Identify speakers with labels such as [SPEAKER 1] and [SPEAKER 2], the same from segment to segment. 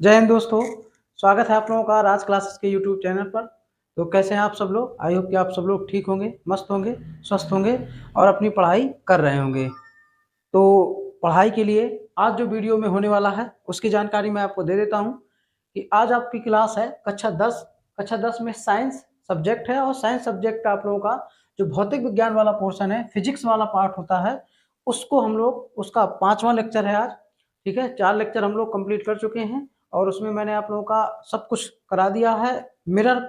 [SPEAKER 1] जय हिंद दोस्तों। स्वागत है आप लोगों का राज क्लासेस के यूट्यूब चैनल पर। तो कैसे हैं आप सब लोग? आई होप कि आप सब लोग ठीक होंगे, मस्त होंगे, स्वस्थ होंगे और अपनी पढ़ाई कर रहे होंगे। तो पढ़ाई के लिए आज जो वीडियो में होने वाला है उसकी जानकारी मैं आपको दे देता हूं कि आज आपकी क्लास है कक्षा 10 में साइंस सब्जेक्ट है। और साइंस सब्जेक्ट का आप लोगों का जो भौतिक विज्ञान वाला पोर्शन है, फिजिक्स वाला पार्ट होता है, उसको हम लोग उसका 5वां लेक्चर है आज। ठीक है, 4 लेक्चर हम लोग कंप्लीट कर चुके हैं और उसमें मैंने आप लोगों का सब कुछ करा दिया है। मिरर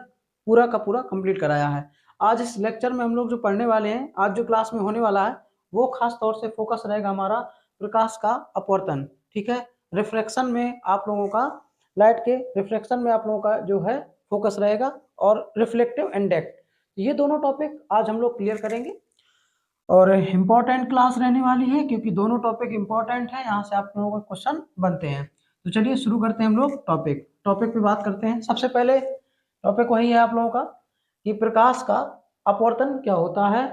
[SPEAKER 1] पूरा का पूरा कंप्लीट कराया है। आज इस लेक्चर में हम लोग जो पढ़ने वाले हैं, आज जो क्लास में होने वाला है, वो खास तौर से फोकस रहेगा हमारा प्रकाश का अपवर्तन। ठीक है, रिफ्लेक्शन में आप लोगों का, लाइट के रिफ्लेक्शन में आप लोगों का जो है फोकस रहेगा, और रिफ्लेक्टिव इंडेक्स, ये दोनों टॉपिक आज हम लोग क्लियर करेंगे। और इम्पोर्टेंट क्लास रहने वाली है क्योंकि दोनों टॉपिक इम्पोर्टेंट है, यहाँ से आप लोगों को क्वेश्चन बनते हैं। तो चलिए शुरू करते हैं हम लोग टॉपिक टॉपिक पे बात करते हैं। सबसे पहले टॉपिक वही है आप लोगों का कि प्रकाश का अपवर्तन क्या होता है।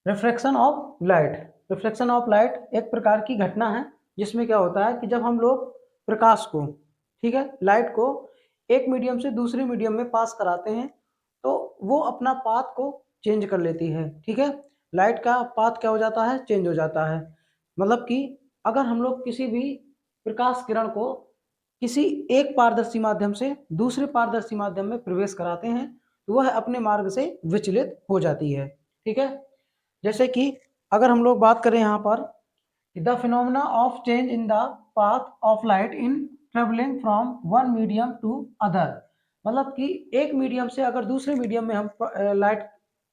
[SPEAKER 1] Reflection of light, reflection of light एक प्रकार की घटना है जिसमें क्या होता है कि जब हम लोग प्रकाश को, ठीक है, लाइट को एक मीडियम से दूसरे मीडियम में पास कराते हैं तो वो अपना पाथ को चेंज कर लेती है। ठीक है, लाइट का पाथ क्या हो जाता है, चेंज हो जाता है। मतलब कि अगर हम लोग किसी भी प्रकाश किरण को किसी एक पारदर्शी माध्यम से दूसरे पारदर्शी माध्यम में प्रवेश कराते हैं तो वह अपने मार्ग से विचलित हो जाती है। ठीक है, जैसे कि अगर हम लोग बात करें यहाँ पर, the phenomena of change in the path of light in travelling from one medium to other, मतलब कि एक मीडियम से अगर दूसरे मीडियम में हम लाइट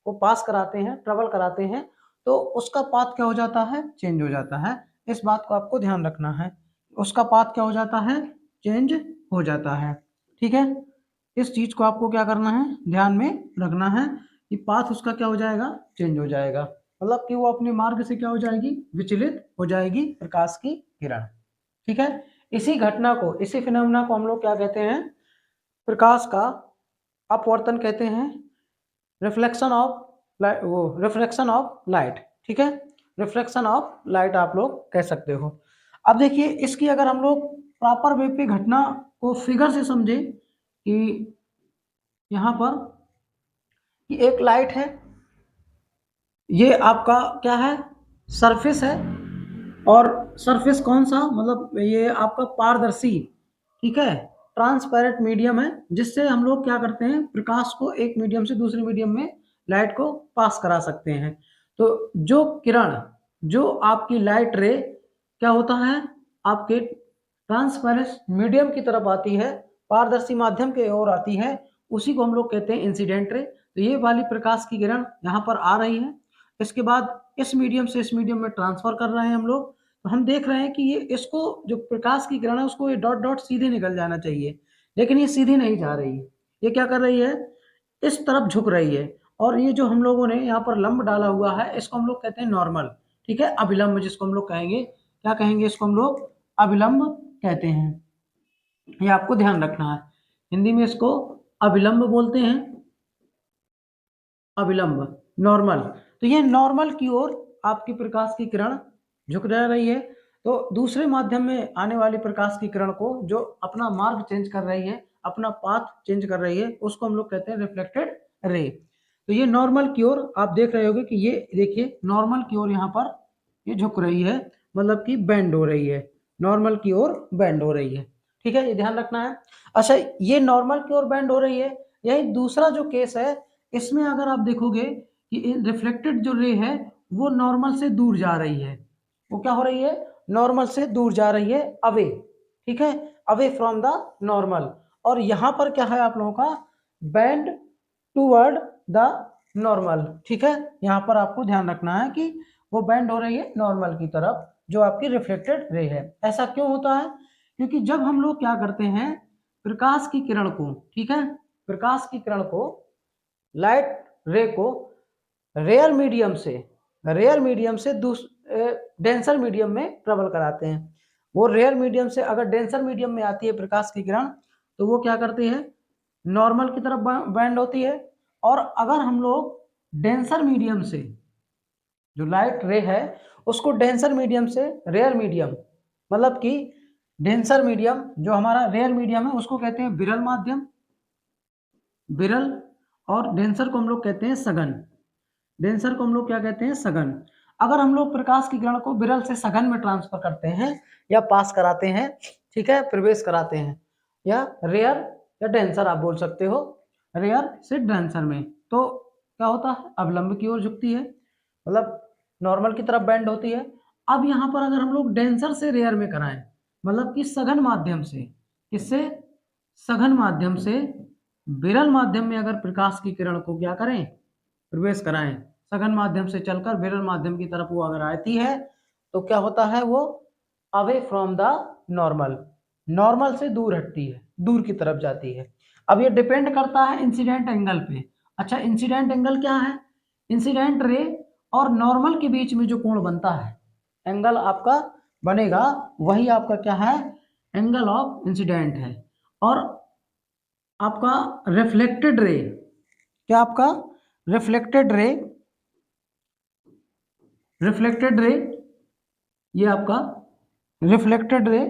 [SPEAKER 1] को पास कराते हैं, ट्रेवल कराते हैं, तो उसका पाथ क्या हो जाता है, चेंज हो जाता है। इस बात को आपको ध्यान रखना है, उसका पाथ क्या हो जाता है, चेंज हो जाता है। ठीक है, इस चीज को आपको क्या करना है, ध्यान में रखना है कि पाथ उसका क्या हो जाएगा, चेंज हो जाएगा। मतलब कि वो अपने मार्ग से क्या हो जाएगी, विचलित हो जाएगी प्रकाश की किरण। ठीक है, इसी घटना को, इसी फिनोमेना को हम लोग क्या कहते हैं, प्रकाश का अपवर्तन कहते हैं। रिफ्लेक्शन ऑफ लाइट, वो रिफ्लेक्शन ऑफ लाइट। ठीक है, रिफ्लेक्शन ऑफ लाइट आप लोग कह सकते हो। अब देखिए इसकी अगर हम लोग प्रॉपर वे पे घटना को फिगर से समझे कि यहाँ पर कि एक लाइट है, ये आपका क्या है, सरफेस है। और सरफेस कौन सा, मतलब ये आपका पारदर्शी, ठीक है, ट्रांसपेरेंट मीडियम है जिससे हम लोग क्या करते हैं, प्रकाश को एक मीडियम से दूसरे मीडियम में लाइट को पास करा सकते हैं। तो जो किरण, जो आपकी लाइट रे क्या होता है, आपके ट्रांसपेरेंट मीडियम की तरफ आती है, पारदर्शी माध्यम की ओर आती है, उसी को हम लोग कहते हैं इंसिडेंट रे। तो ये वाली प्रकाश की किरण यहाँ पर आ रही है, इसके बाद इस मीडियम से इस मीडियम में ट्रांसफर कर रहे हैं हम लोग। तो हम देख रहे हैं कि ये, इसको जो प्रकाश की किरण है उसको ये डॉट डॉट सीधे निकल जाना चाहिए, लेकिन ये सीधी नहीं जा रही है। ये क्या कर रही है, इस तरफ झुक रही है। और ये जो हम लोगों ने यहाँ पर लंब डाला हुआ है इसको हम लोग कहते हैं नॉर्मल। ठीक है, अभिलंब जिसको हम लोग कहेंगे, क्या कहेंगे इसको हम लोग, अभिलंब कहते हैं। ये आपको ध्यान रखना है, हिंदी में इसको अभिलंब बोलते हैं, अभिलंब, नॉर्मल। तो ये नॉर्मल की ओर आपकी प्रकाश की किरण झुक जा रही है। तो दूसरे माध्यम में आने वाली प्रकाश की किरण को जो अपना मार्ग चेंज कर रही है, अपना पाथ चेंज कर रही है, उसको हम लोग कहते हैं रिफ्लेक्टेड रे। तो ये नॉर्मल की ओर आप देख रहे होगे कि ये देखिए नॉर्मल की ओर यहाँ पर ये झुक रही है, मतलब कि बेंड हो रही है, नॉर्मल की ओर बेंड हो रही है। ठीक है, ये ध्यान रखना है। अच्छा, ये नॉर्मल की ओर बेंड हो रही है। यही दूसरा जो केस है, इसमें अगर आप देखोगे कि रिफ्लेक्टेड जो रे है वो नॉर्मल से दूर जा रही है। वो क्या हो रही है, नॉर्मल से दूर जा रही है, अवे। ठीक है, अवे फ्रॉम द नॉर्मल। और यहां पर क्या है आप लोगों का, बेंड टूवर्ड द नॉर्मल। ठीक है, यहां पर आपको ध्यान रखना है कि वो बेंड हो रही है नॉर्मल की तरफ, जो आपकी रिफ्लेक्टेड रे है। ऐसा क्यों होता है, क्योंकि जब हम लोग क्या करते हैं, प्रकाश की किरण को, ठीक है, प्रकाश की किरण को, लाइट रे को रेयर मीडियम से डेंसर मीडियम में ट्रेवल कराते हैं। वो रेयर मीडियम से अगर डेंसर मीडियम में आती है प्रकाश की किरण, तो वो क्या करती है, नॉर्मल की तरफ बैंड होती है। और अगर हम लोग डेंसर मीडियम से, जो लाइट रे है उसको डेंसर मीडियम से रेयर मीडियम, मतलब कि डेंसर मीडियम, जो हमारा रेयर मीडियम है उसको कहते हैं विरल माध्यम, विरल, और डेंसर को हम लोग कहते हैं सघन। डेंसर को हम लोग क्या कहते हैं? सघन। अगर हम लोग प्रकाश की किरण को विरल से सघन में ट्रांसफर करते हैं या पास कराते हैं, ठीक है, प्रवेश कराते हैं, या रेयर या डेंसर आप बोल सकते हो, रेयर से डेंसर में, तो क्या होता है? अवलंब की ओर झुकती है, मतलब नॉर्मल की तरफ बेंड होती है। अब यहाँ पर अगर हम लोग डेंसर से रेयर में कराएं, मतलब कि सघन माध्यम से, किससे? सघन माध्यम से विरल माध्यम में अगर प्रकाश की किरण को क्या करें? प्रवेश कराएं, सघन माध्यम से चलकर विरल माध्यम की तरफ वो अगर आती है तो क्या होता है? वो away from the normal, normal से दूर हटती है, दूर की तरफ जाती है। अब ये डिपेंड करता है इंसिडेंट एंगल पे। अच्छा, इंसिडेंट एंगल क्या है? इंसिडेंट रे और नॉर्मल के बीच में जो कोण बनता है, एंगल आपका बनेगा, वही आपका क्या है? एंगल ऑफ इंसिडेंट है। और आपका रिफ्लेक्टेड रे, क्या आपका रिफ्लेक्टेड रे, रिफ्लेक्टेड रे, ये आपका रिफ्लेक्टेड रे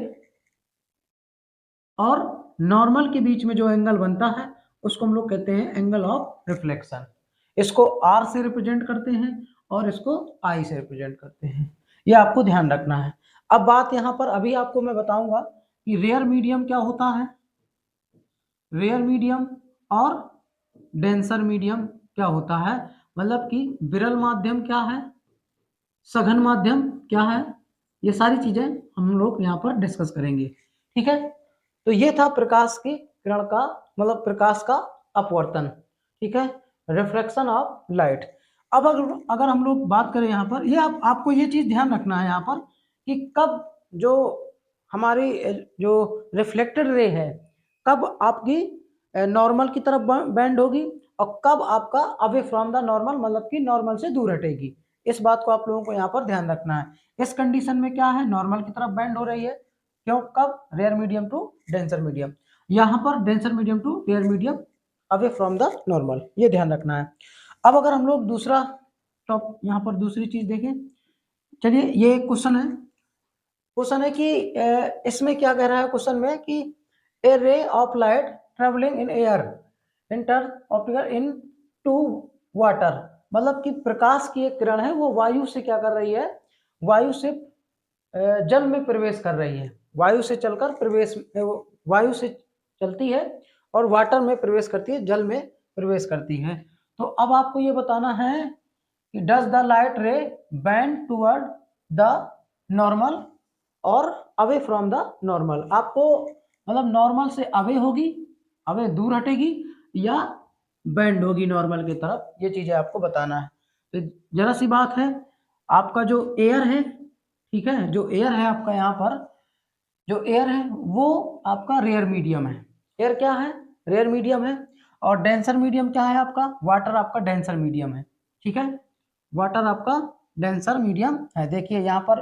[SPEAKER 1] और नॉर्मल के बीच में जो एंगल बनता है उसको हम लोग कहते हैं एंगल ऑफ रिफ्लेक्शन। इसको आर से रिप्रेजेंट करते हैं और इसको आई से रिप्रेजेंट करते हैं, ये आपको ध्यान रखना है। अब बात यहाँ पर अभी आपको मैं बताऊंगा कि रेयर मीडियम क्या होता है, रेयर मीडियम और डेंसर मीडियम क्या होता है, मतलब कि विरल माध्यम क्या है, सघन माध्यम क्या है, ये सारी चीजें हम लोग यहाँ पर डिस्कस करेंगे, ठीक है। तो ये था प्रकाश की किरण का, मतलब प्रकाश का अपवर्तन, ठीक है, रिफ्लेक्शन ऑफ लाइट। अब अगर हम लोग बात करें यहाँ पर, ये आपको ये चीज ध्यान रखना है यहाँ पर कि कब जो हमारी जो रिफ्लेक्टेड रे है कब आपकी नॉर्मल की तरफ बेंड होगी और कब आपका अवे फ्रॉम द नॉर्मल, मतलब कि नॉर्मल से दूर हटेगी। इस बात को आप लोगों को यहाँ पर ध्यान रखना है। इस कंडीशन में क्या है? नॉर्मल की तरफ बेंड हो रही है, क्यों? कब? Rare medium to denser medium, यहाँ पर denser medium to rare medium away from the normal, ये ध्यान रखना है। अब अगर हम लोग दूसरा टॉप यहाँ पर दूसरी चीज देखें, चलिए ये क्वेश्चन है, क्वेश्चन है कि इसमें क्या कह रहा है क्वेश्चन में कि a ray of light travelling in air enter optical into water, मतलब कि प्रकाश की एक किरण है वो वायु से क्या कर रही है? वायु से जल में प्रवेश कर रही है, वायु से चलकर प्रवेश, वायु से चलती है और वाटर में प्रवेश करती है, जल में प्रवेश करती है। तो अब आपको ये बताना है कि डज द लाइट रे बेंड टूवर्ड द नॉर्मल और अवे फ्रॉम द नॉर्मल, आपको मतलब नॉर्मल से अवे होगी, अवे दूर हटेगी, या बेंड होगी नॉर्मल की तरफ, ये चीजें आपको बताना है। तो जरा सी बात है, आपका जो एयर है, ठीक है, जो एयर है आपका यहाँ पर, जो एयर है वो आपका रेयर मीडियम है, एयर क्या है? रेयर मीडियम है। और डेंसर मीडियम क्या है आपका? वाटर आपका डेंसर मीडियम है, ठीक है, वाटर आपका डेंसर मीडियम है। देखिए यहाँ पर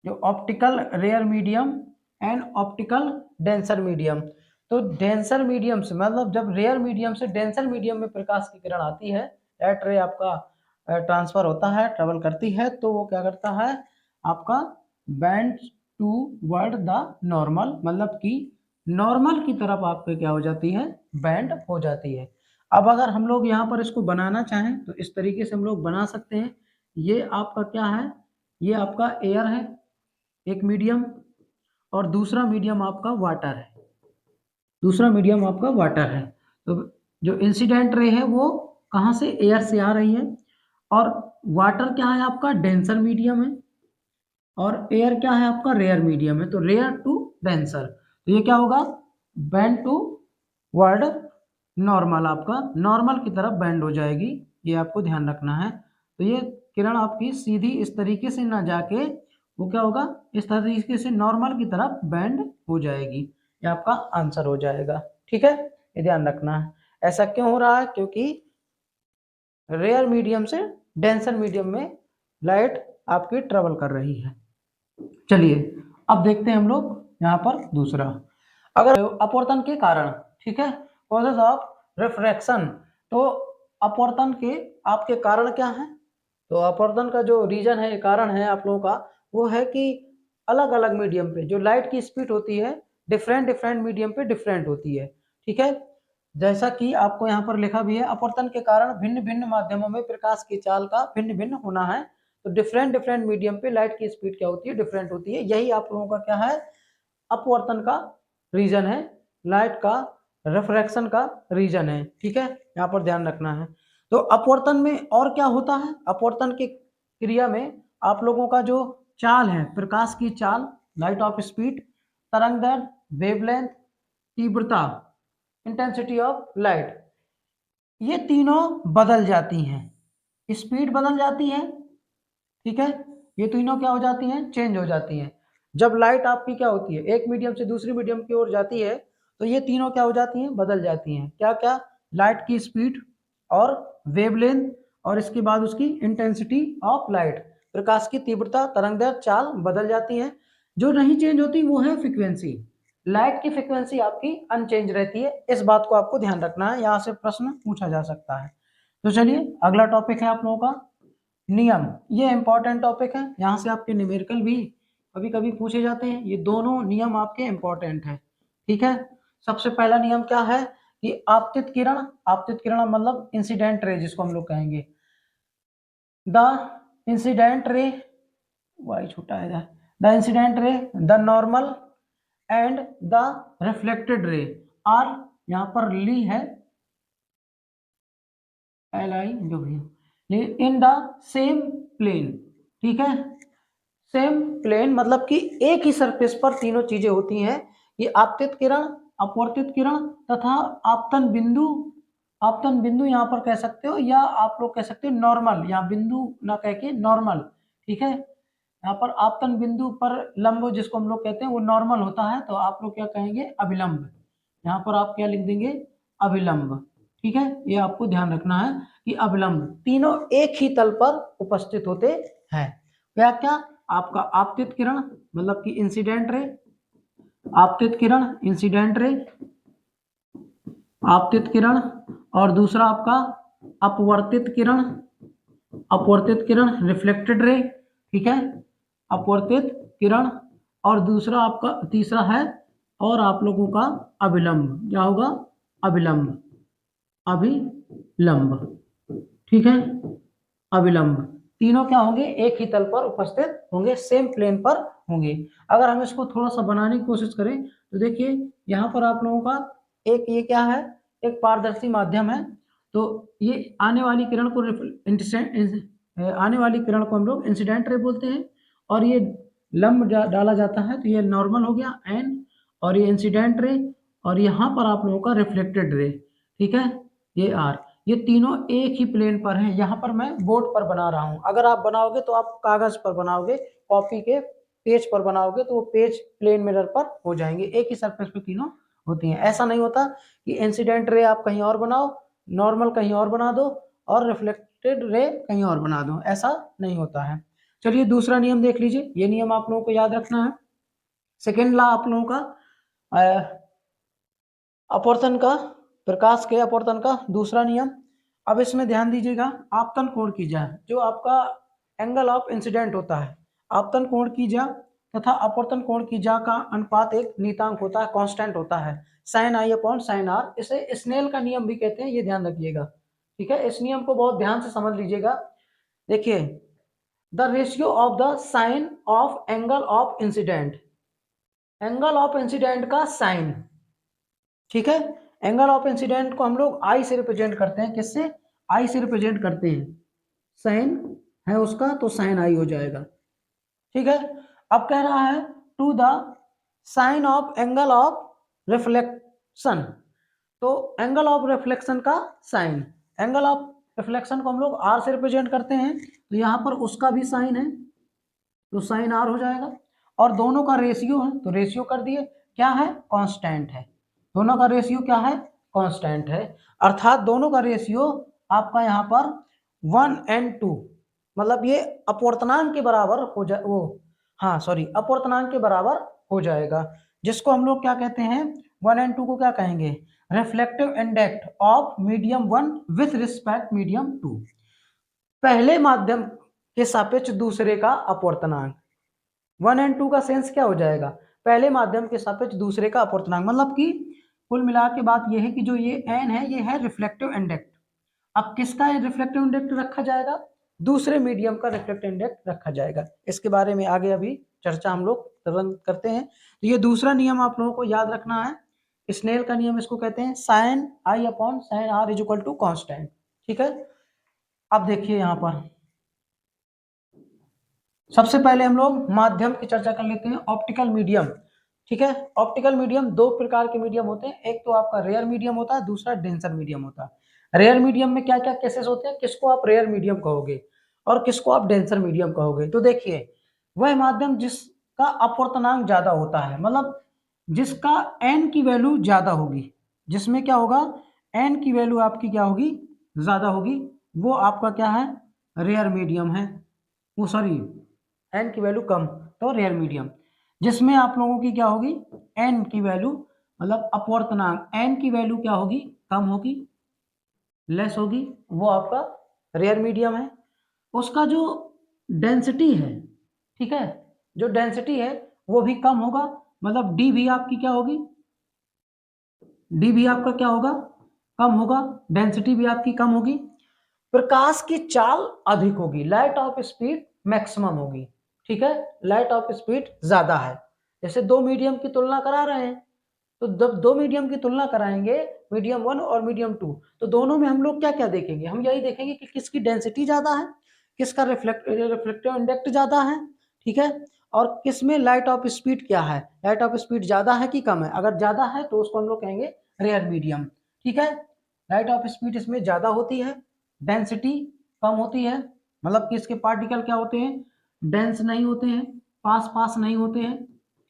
[SPEAKER 1] जो optical rare medium and optical denser medium, तो डेंसर मीडियम से मतलब जब रेयर मीडियम से डेंसर मीडियम में प्रकाश की किरण आती है, लाइट रे आपका ट्रांसफर होता है, ट्रेवल करती है, तो वो क्या करता है? आपका bend toward the normal, मतलब कि नॉर्मल की तरफ आपके क्या हो जाती है? बैंड हो जाती है। अब अगर हम लोग यहाँ पर इसको बनाना चाहें तो इस तरीके से हम लोग बना सकते हैं। ये आपका क्या है? ये आपका एयर है एक मीडियम, और दूसरा मीडियम आपका वाटर है, दूसरा मीडियम आपका वाटर है। तो जो इंसिडेंट रे है वो कहाँ से? एयर से आ रही है, और वाटर क्या है आपका? डेंसर मीडियम है, और एयर क्या है आपका? रेयर मीडियम है। तो रेयर टू डेंसर, तो ये क्या होगा? बैंड टू वर्ड नॉर्मल, आपका नॉर्मल की तरफ बैंड हो जाएगी, ये आपको ध्यान रखना है। तो ये किरण आपकी सीधी इस तरीके से ना जाके वो क्या होगा? इस तरीके से नॉर्मल की तरफ बैंड हो जाएगी, ये आपका आंसर हो जाएगा, ठीक है, ये ध्यान रखना है। ऐसा क्यों हो रहा है? क्योंकि रेयर मीडियम से डेंसर मीडियम में लाइट आपकी ट्रेवल कर रही है। चलिए अब देखते हैं हम लोग यहाँ पर दूसरा, अगर अपवर्तन के कारण, ठीक है, कॉजेज ऑफ रिफ्रैक्शन, तो अपवर्तन के आपके कारण क्या है? तो अपवर्तन का जो रीजन है, कारण है आप लोगों का, वो है कि अलग अलग मीडियम पे, जो लाइट की स्पीड होती है डिफरेंट डिफरेंट मीडियम पे डिफरेंट होती है। ठीक है, जैसा कि आपको यहाँ पर लिखा भी है, अपवर्तन के कारण भिन्न भिन्न माध्यमों में प्रकाश की चाल का भिन्न भिन्न होना है। तो डिफरेंट डिफरेंट मीडियम पे लाइट की स्पीड क्या होती है, डिफरेंट होती है। यही आप लोगों का क्या है, अपवर्तन का रीजन है, लाइट का रिफ्रैक्शन का रीजन है। ठीक है, यहाँ पर ध्यान रखना है। तो अपवर्तन में और क्या होता है, अपवर्तन की क्रिया में आप लोगों का जो चाल है, प्रकाश की चाल, लाइट ऑफ स्पीड, तरंग दैर्ध्य, वेवलेंथ, तीव्रता, इंटेंसिटी ऑफ लाइट, ये तीनों बदल जाती हैं। स्पीड बदल जाती है, ठीक है, ये तीनों क्या हो जाती हैं, चेंज हो जाती हैं। जब लाइट आपकी क्या होती है, एक मीडियम से दूसरी मीडियम की ओर जाती है, तो ये तीनों क्या हो जाती हैं, बदल जाती हैं। क्या क्या, लाइट की स्पीड और वेवलेंथ, और इसके बाद उसकी इंटेंसिटी ऑफ लाइट, प्रकाश की तीव्रता, तरंगदैर्घ्य, चाल बदल जाती है। जो नहीं चेंज होती वो है फ्रीक्वेंसी। लाइट की फ्रीक्वेंसी आपकी अनचेंज रहती है, इस बात को आपको ध्यान रखना है, यहाँ से प्रश्न पूछा जा सकता है। तो चलिए अगला टॉपिक है आप लोगों का नियम। ये इंपॉर्टेंट टॉपिक है, यहाँ से आपके न्यूमेरिकल भी कभी कभी पूछे जाते हैं। ये दोनों नियम आपके इंपॉर्टेंट हैं। ठीक है, सबसे पहला नियम क्या है कि आपतित किरण मतलब इंसिडेंट रे जिसको हम लोग कहेंगे, द इंसिडेंट रे, वाई छोटा है, the incident ray, the normal and the reflected ray are, यहाँ पर ली है एल आई जो भी, इन द सेम प्लेन। ठीक है, सेम प्लेन मतलब कि एक ही सरफेस पर तीनों चीजें होती हैं। ये आपतित किरण, अपवर्तित किरण तथा आपतन बिंदु। आपतन बिंदु यहाँ पर कह सकते हो, या आप लोग कह सकते हो नॉर्मल, यहाँ बिंदु ना कह के नॉर्मल। ठीक है, यहाँ पर आपतन बिंदु पर लंब जिसको हम लोग कहते हैं वो नॉर्मल होता है, तो आप लोग क्या कहेंगे, अभिलंब। यहाँ पर आप क्या लिख देंगे, अभिलंब। ठीक है, ये आपको ध्यान रखना है कि अभिलंब तीनों एक ही तल पर उपस्थित होते हैं। क्या क्या, आपका आपतित किरण मतलब कि इंसिडेंट रे, आपतित किरण इंसिडेंट रे, आपतित किरण, और दूसरा आपका अपवर्तित किरण, अपवर्तित किरण रिफ्लेक्टेड रे। ठीक है, अपवर्तित किरण, और दूसरा आपका तीसरा है, और आप लोगों का अभिलंब, क्या होगा, अभिलंब, अभिलंब। ठीक है, अभिलंब तीनों क्या होंगे, एक ही तल पर उपस्थित होंगे, सेम प्लेन पर होंगे। अगर हम इसको थोड़ा सा बनाने की कोशिश करें तो देखिए यहाँ पर आप लोगों का एक ये क्या है, एक पारदर्शी माध्यम है। तो ये आने वाली किरण को आने वाली किरण को हम लोग इंसिडेंट रे बोलते हैं, और ये लंब डाला जाता है, तो ये नॉर्मल हो गया एन, और ये इंसिडेंट रे, और यहाँ पर आप लोगों का रिफ्लेक्टेड रे। ठीक है, ये आर, ये तीनों एक ही प्लेन पर हैं। यहाँ पर मैं बोर्ड पर बना रहा हूँ, अगर आप बनाओगे तो आप कागज पर बनाओगे, कॉपी के पेज पर बनाओगे तो वो पेज प्लेन मिरर पर हो जाएंगे, एक ही सरफेस पे तीनों होती हैं। ऐसा नहीं होता कि इंसिडेंट रे आप कहीं और बनाओ, नॉर्मल कहीं और बना दो, और रिफ्लेक्टेड रे कहीं और बना दो, ऐसा नहीं होता है। चलिए दूसरा नियम देख लीजिए, ये नियम आप लोगों को याद रखना है। सेकेंड लॉ आप लोगों का अपवर्तन का, प्रकाश के अपवर्तन का दूसरा नियम। अब इसमें ध्यान दीजिएगा, आपतन कोण की ज्या, जो आपका एंगल ऑफ इंसिडेंट होता है, आपतन कोण की ज्या तथा अपवर्तन कोण की ज्या का अनुपात एक नियतांक होता है, कांस्टेंट होता है, sine I upon sine R. इसे स्नेल का नियम भी कहते हैं, ये ध्यान रखिएगा। ठीक है, इस नियम को बहुत ध्यान से समझ लीजिएगा। देखिए, the ratio of the sine of angle of incidence, angle of incidence का साइन। ठीक है, एंगल ऑफ इंसिडेंट को हम लोग आई से रिप्रेजेंट करते हैं, किससे, आई से रिप्रेजेंट करते हैं, साइन है उसका तो साइन आई हो जाएगा। ठीक है, अब कह रहा है to the sine of angle of reflection, तो एंगल ऑफ रिफ्लेक्शन का साइन, एंगल ऑफ रिफ्लेक्शन को हम लोग आर से रिप्रेजेंट करते हैं, तो यहाँ पर उसका भी साइन है तो साइन आर हो जाएगा, और दोनों का रेशियो है तो रेशियो कर दिए, क्या है, कांस्टेंट है, दोनों का रेशियो क्या है, कांस्टेंट है। अर्थात दोनों का रेशियो आपका यहाँ पर 1:2, मतलब ये अपवर्तनांक के बराबर हो जाए, वो हाँ सॉरी अपवर्तनांक के बराबर हो जाएगा, जिसको हम लोग क्या कहते हैं, 1:2 को क्या कहेंगे, reflective index of medium 1 with respect medium 2, पहले माध्यम के सापेक्ष दूसरे का अपवर्तनांक। 1 एंड 2 का सेंस क्या हो जाएगा, पहले माध्यम के सापेक्ष दूसरे का अपवर्तनांक, मतलब कि कुल मिला के बात यह है कि जो ये एन है ये है रिफ्लेक्टिव इंडेक्स। अब किसका रिफ्लेक्टिव इंडेक्स रखा जाएगा, दूसरे मीडियम का रिफ्लेक्टिव इंडेक्स रखा जाएगा। इसके बारे में आगे अभी चर्चा हम लोग तुरंत करते हैं। तो ये दूसरा नियम आप लोगों को याद रखना है, स्नेल का नियम इसको कहते हैं, sine I upon sine R is equal to constant. ठीक है, अब देखिए यहाँ पर सबसे पहले हम लोग माध्यम की चर्चा कर लेते हैं, ऑप्टिकल मीडियम। ठीक है, ऑप्टिकल मीडियम दो प्रकार के मीडियम होते हैं, एक तो आपका रेयर मीडियम होता है, दूसरा डेंसर मीडियम होता है। रेयर मीडियम में क्या क्या केसेस होते हैं, किसको आप रेयर मीडियम कहोगे और किसको आप डेंसर मीडियम कहोगे। तो देखिए, वह माध्यम जिसका अपवर्तनांक ज्यादा होता है, मतलब जिसका एन की वैल्यू ज्यादा होगी, जिसमें क्या होगा, एन की वैल्यू आपकी क्या होगी, ज्यादा होगी, वो आपका क्या है, रेयर मीडियम है। वो सॉरी, एन की वैल्यू कम, तो रेयर मीडियम। जिसमें आप लोगों की क्या होगी, एन की वैल्यू मतलब अपवर्तनांक एन की वैल्यू क्या होगी, कम होगी, लेस होगी, वो आपका रेयर मीडियम है। उसका जो डेंसिटी है, ठीक है, जो डेंसिटी है वो भी कम होगा, मतलब डी भी आपकी क्या होगी, डी भी आपका क्या होगा, कम होगा, डेंसिटी भी आपकी कम होगी। प्रकाश की चाल अधिक होगी, लाइट ऑफ स्पीड मैक्सिमम होगी। ठीक है, लाइट ऑफ स्पीड ज्यादा है। जैसे दो मीडियम की तुलना करा रहे हैं, तो जब दो मीडियम की तुलना कराएंगे, मीडियम 1 और मीडियम 2, तो दोनों में हम लोग क्या क्या देखेंगे, हम यही देखेंगे कि किसकी डेंसिटी ज्यादा है, किसका रिफ्लेक्टिव इंडेक्स ज्यादा है। ठीक है, और किस में लाइट ऑफ स्पीड क्या है, लाइट ऑफ स्पीड ज्यादा है कि कम है, अगर ज्यादा है तो उसको हम लोग कहेंगे रेयर मीडियम। ठीक है, लाइट ऑफ स्पीड इसमें ज्यादा होती है, डेंसिटी कम होती है, मतलब कि इसके पार्टिकल क्या होते हैं, डेंस नहीं होते हैं, पास पास नहीं होते हैं,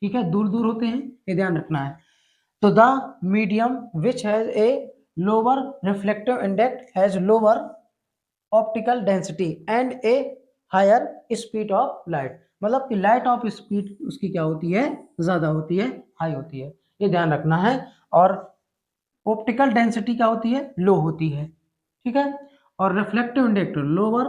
[SPEAKER 1] ठीक है, दूर दूर होते हैं, ये ध्यान रखना है। तो the medium which has a lower reflective index has lower optical density and a higher speed of light, मतलब कि लाइट ऑफ स्पीड उसकी क्या होती है, ज्यादा होती है, हाई होती है, ये ध्यान रखना है। और ऑप्टिकल डेंसिटी क्या होती है, लो होती है। ठीक है, और reflective index lower,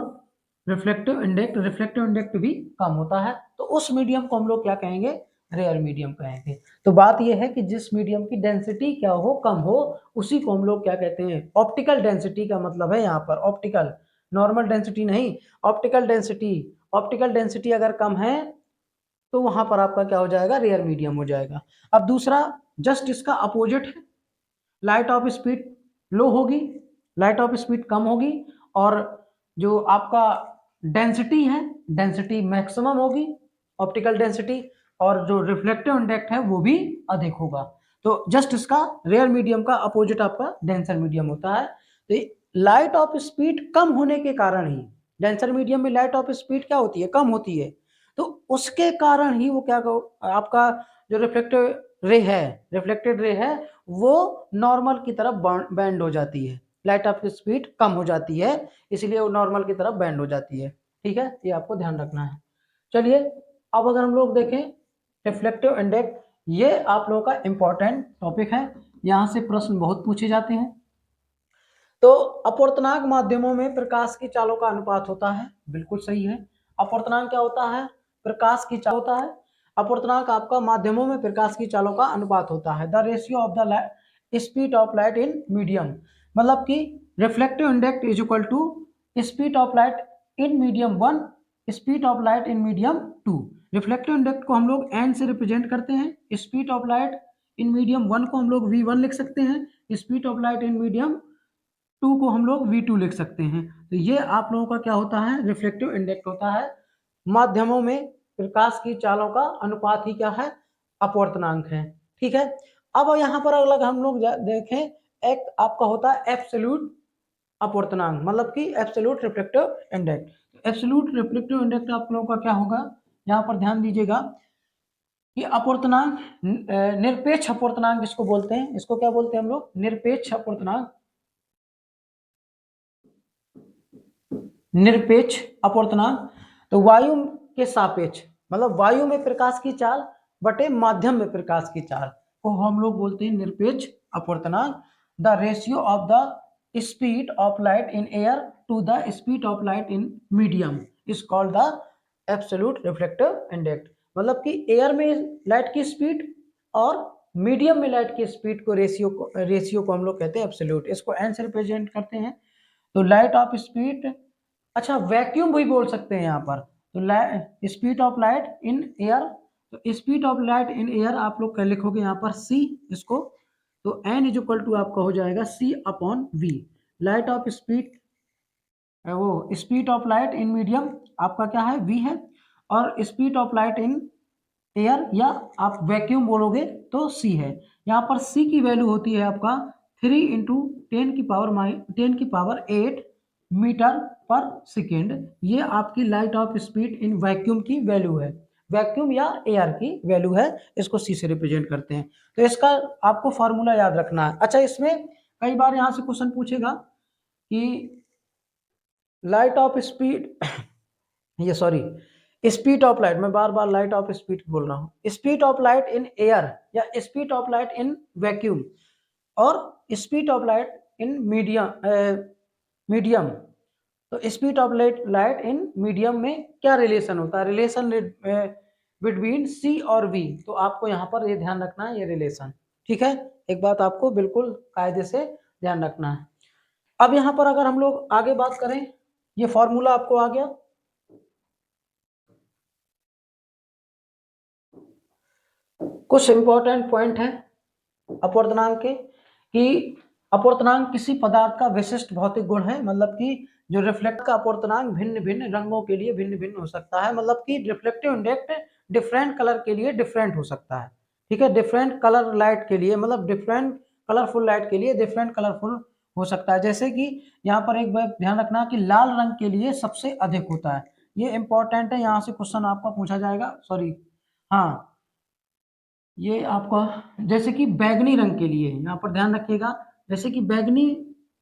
[SPEAKER 1] reflective index भी कम होता है, तो उस मीडियम को हम लोग क्या कहेंगे, रेयर मीडियम कहेंगे। तो बात यह है कि जिस मीडियम की डेंसिटी क्या हो, कम हो, उसी को हम लोग क्या कहते हैं, ऑप्टिकल डेंसिटी का मतलब है यहाँ पर ऑप्टिकल, नॉर्मल डेंसिटी नहीं, ऑप्टिकल डेंसिटी। ऑप्टिकल डेंसिटी अगर कम है तो वहां पर आपका क्या हो जाएगा, रेयर मीडियम हो जाएगा। अब दूसरा जस्ट इसका अपोजिट है, लाइट ऑफ स्पीड लो होगी, लाइट ऑफ स्पीड कम होगी, और जो आपका डेंसिटी है, डेंसिटी मैक्सिमम होगी, ऑप्टिकल डेंसिटी, और जो रिफ्लेक्टिव इंडेक्स है वो भी अधिक होगा। तो जस्ट इसका रेयर मीडियम का अपोजिट आपका डेंसर मीडियम होता है। तो लाइट ऑफ स्पीड कम होने के कारण ही, डेंसर मीडियम में लाइट ऑफ स्पीड क्या होती है, कम होती है, तो उसके कारण ही वो क्या आपका जो रिफ्लेक्टिव रे है, रिफ्लेक्टेड रे है, वो नॉर्मल की तरफ बैंड हो जाती है, लाइट ऑफ स्पीड कम हो जाती है, इसलिए वो नॉर्मल की तरफ बैंड हो जाती है। ठीक है, ये आपको ध्यान रखना है। चलिए, अब अगर हम लोग देखें रिफ्लेक्टिव इंडेक्स, ये आप लोगों का इंपॉर्टेंट टॉपिक है, यहाँ से प्रश्न बहुत पूछे जाते हैं। तो अपवर्तनांक माध्यमों में प्रकाश की चालों का अनुपात होता है, बिल्कुल सही है। अपवर्तनांक क्या होता है, प्रकाश की चाल होता है। अपवर्तनांक आपका माध्यमों में प्रकाश की चालों का अनुपात होता है, the ratio of the speed of light in medium, मतलब कि reflective index is equal to speed of light in medium 1, speed of light in medium 2। Reflective index को हम लोग एन से रिप्रेजेंट करते हैं, speed of light in medium 1 को हम लोग V1 लिख सकते हैं, speed of light in medium 2 को हम लोग V2 लिख सकते हैं। तो ये आप लोगों का क्या होता है, रिफ्लेक्टिव इंडेक्स होता है। माध्यमों में प्रकाश की चालों का अनुपात ही क्या है, अपवर्तनांक है। ठीक है, अब यहाँ पर अलग हम लोग देखें, एक आपका होता है एब्सोल्यूट अपवर्तनांक, मतलब कि absolute reflective index. Absolute reflective index आप लोगों का क्या होगा, यहाँ पर ध्यान दीजिएगा कि अपवर्तनांक, निरपेक्ष अपवर्तनांक इसको बोलते हैं, इसको क्या बोलते हैं हम लोग, निरपेक्ष अपवर्तनांक, निरपेक्ष अपवर्तनांक। तो वायु के सापेक्ष, मतलब वायु में प्रकाश की चाल बटे माध्यम में प्रकाश की चाल को हम लोग बोलते हैं निरपेक्ष अपवर्तनांक। The ratio of the speed of light in air to the speed of light in medium is called the absolute reflective index, मतलब कि एयर में लाइट की स्पीड और मीडियम में लाइट की स्पीड को रेशियो को हम लोग कहते हैं एब्सोल्यूट। इसको एन से रिप्रेजेंट करते हैं। तो लाइट ऑफ स्पीड, अच्छा वैक्यूम भी बोल सकते हैं यहाँ पर। तो speed of light in air, तो speed of light in air आप लोग लिखोगे यहाँ पर सी इसको, तो एन इज इक्वल टू आपका हो जाएगा C upon V. Light of speed, वो speed of light in medium आपका क्या है, वी है, और speed of light in air या आप वैक्यूम बोलोगे तो सी है। यहाँ पर सी की वैल्यू होती है आपका 3 × 10⁻8 मीटर पर सेकेंड। ये आपकी light of speed in vacuum की वैल्यू है, वैक्यूम या एयर की वैल्यू है, इसको सी से रिप्रेजेंट करते हैं। तो इसका आपको फॉर्मूला याद रखना है। अच्छा इसमें कई बार यहाँ से क्वेश्चन पूछेगा कि लाइट ऑफ स्पीड ये सॉरी स्पीड ऑफ लाइट, मैं बार बार लाइट ऑफ स्पीड बोल रहा हूँ, speed of light in air या speed of light in vacuum और speed of light in medium. तो speed of light in medium में क्या रिलेशन होता है, रिलेशन बिटवीन सी और वी। तो आपको यहाँ पर ये ध्यान रखना है, ये रिलेशन, ठीक है। एक बात आपको बिल्कुल कायदे से ध्यान रखना है। अब यहाँ पर अगर हम लोग आगे बात करें, ये फॉर्मूला आपको आ गया। कुछ इंपॉर्टेंट पॉइंट है अपवर्तनांक के, कि अपवर्तनांक किसी पदार्थ का विशिष्ट भौतिक गुण है, मतलब कि जो रिफ्लेक्ट का अपवर्तनांक भिन्न भिन्न रंगों के लिए भिन्न भिन्न हो सकता है, मतलब कि रिफ्लेक्टिव इंडेक्स डिफरेंट कलर के लिए डिफरेंट हो सकता है, ठीक है। डिफरेंट कलर लाइट के लिए, मतलब डिफरेंट कलरफुल लाइट के लिए डिफरेंट कलरफुल हो सकता है। जैसे कि यहाँ पर एक बात ध्यान रखना कि लाल रंग के लिए सबसे अधिक होता है, ये इंपॉर्टेंट है, यहाँ से क्वेश्चन आपका पूछा जाएगा, सॉरी हाँ, ये आपका जैसे कि बैगनी रंग के लिए यहाँ पर ध्यान रखिएगा, जैसे कि बैगनी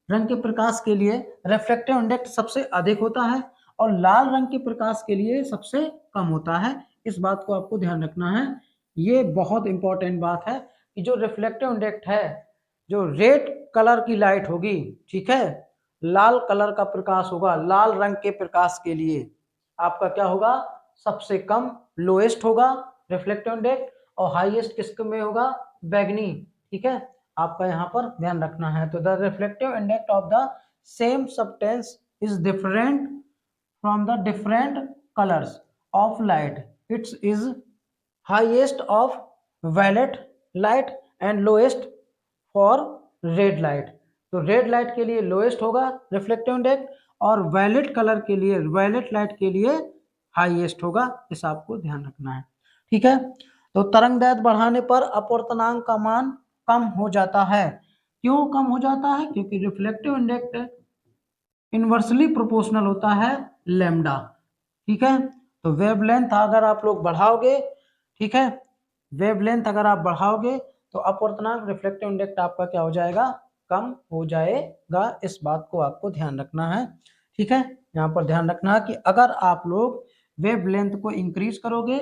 [SPEAKER 1] रंग के प्रकाश के लिए रिफ्लेक्टिव इंडेक्स सबसे अधिक होता है और लाल रंग के प्रकाश के लिए सबसे कम होता है। इस बात को आपको ध्यान रखना है, ये बहुत इंपॉर्टेंट बात है कि जो रिफ्लेक्टिव इंडेक्स है, जो रेड कलर की लाइट होगी, ठीक है, लाल कलर का प्रकाश होगा, लाल रंग के प्रकाश के लिए आपका क्या होगा, सबसे कम लोएस्ट होगा रिफ्लेक्टिव इंडेक्स, और हाईएस्ट किसके में होगा, बैगनी, ठीक है। आपका यहाँ पर ध्यान रखना है। तो the reflective index of the same substance is different from the different colours of light, its is highest of violet light and lowest for red light. तो रेड लाइट के लिए लोएस्ट होगा रिफ्लेक्टिव इंडेक्स और violet colour के लिए, violet light के लिए highest होगा। इस आपको ध्यान रखना है, ठीक है। तो तरंगदैर्ध्य बढ़ाने पर अपवर्तनांक का मान कम हो जाता है। क्यों कम हो जाता है, क्योंकि रिफ्लेक्टिव इंडेक्स इनवर्सली प्रोपोर्शनल होता है लैम्डा, ठीक है। तो वेवलेंथ अगर आप लोग बढ़ाओगे, ठीक है, वेवलेंथ अगर आप बढ़ाओगे तो अपवर्तनांक रिफ्लेक्टिव इंडेक्स आपका क्या हो जाएगा, कम हो जाएगा। इस बात को आपको ध्यान रखना है, ठीक है। यहाँ पर ध्यान रखना है कि अगर आप लोग वेवलेंथ को इंक्रीज करोगे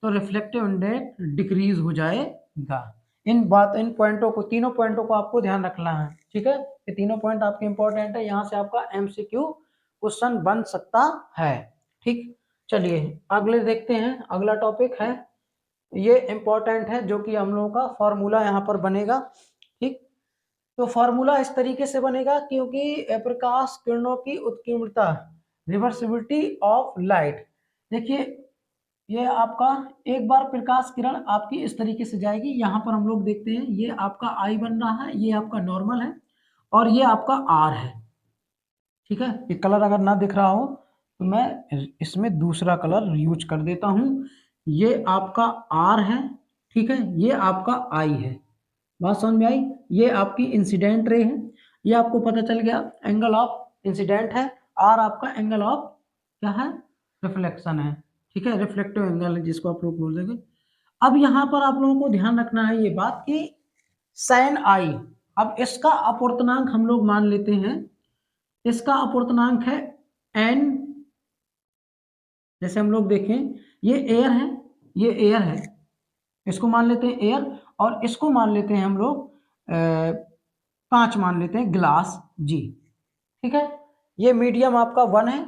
[SPEAKER 1] तो रिफ्लेक्टिव इंडेक्स डिक्रीज हो जाएगा। इन पॉइंटों को, तीनों पॉइंटों को आपको ध्यान रखना है, ठीक है। ये तीनों पॉइंट आपके इंपॉर्टेंट है, यहाँ से आपका एमसीक्यू क्वेश्चन बन सकता है, ठीक। चलिए अगले देखते हैं, अगला टॉपिक है, ये इंपॉर्टेंट है, जो कि हम लोगों का फॉर्मूला यहाँ पर बनेगा, ठीक। तो फॉर्मूला इस तरीके से बनेगा, क्योंकि प्रकाश किरणों की उत्कीर्णता, रिवर्सिबिलिटी ऑफ लाइट, देखिए ये आपका एक बार प्रकाश किरण आपकी इस तरीके से जाएगी, यहाँ पर हम लोग देखते हैं ये आपका आई बन रहा है, ये आपका नॉर्मल है और ये आपका आर है, ठीक है। ये कलर अगर ना दिख रहा हो तो मैं इसमें दूसरा कलर यूज कर देता हूँ। ये आपका आर है, ठीक है, ये आपका आई है, बात समझ में आई। ये आपकी इंसिडेंट रे है, ये आपको पता चल गया एंगल ऑफ इंसिडेंट है, आर आपका एंगल ऑफ क्या है, रिफ्लेक्शन है, ठीक है, रिफ्लेक्टिव एंगल है जिसको आप लोग बोल देंगे। अब यहाँ पर आप लोगों को ध्यान रखना है ये बात कि साइन आई, अब इसका अपवर्तनांक हम लोग मान लेते हैं, इसका अपवर्तनांक है एन, जैसे हम लोग देखें ये एयर है, ये एयर है, इसको मान लेते हैं एयर, और इसको मान लेते हैं हम लोग कांच मान लेते हैं, ग्लास जी, ठीक है। ये मीडियम आपका 1 है,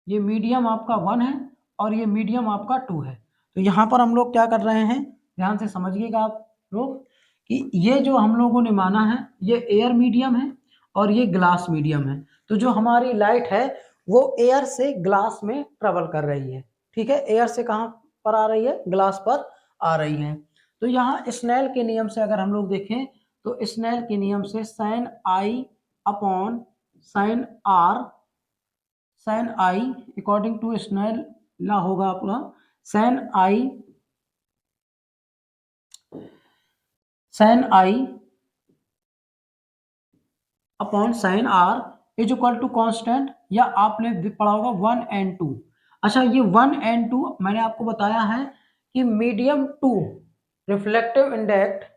[SPEAKER 1] ये मीडियम आपका 1 है और ये मीडियम आपका 2 है। तो यहाँ पर हम लोग क्या कर रहे हैं, ध्यान से समझिएगा आप लोग कि ये जो हम लोगों ने माना है ये एयर मीडियम है और ये ग्लास मीडियम है। तो जो हमारी लाइट है वो एयर से ग्लास में ट्रेवल कर रही है, ठीक है। एयर से कहाँ पर आ रही है, ग्लास पर आ रही है। तो यहाँ स्नेल के नियम से अगर हम लोग देखें तो स्नेल के नियम से sine I upon sine R, sine I according to Snell law होगा आपका sine I upon sine R is equal to constant, या आपने पढ़ा होगा 1 and 2। अच्छा, ये 1 and 2 मैंने आपको बताया है कि medium two reflective index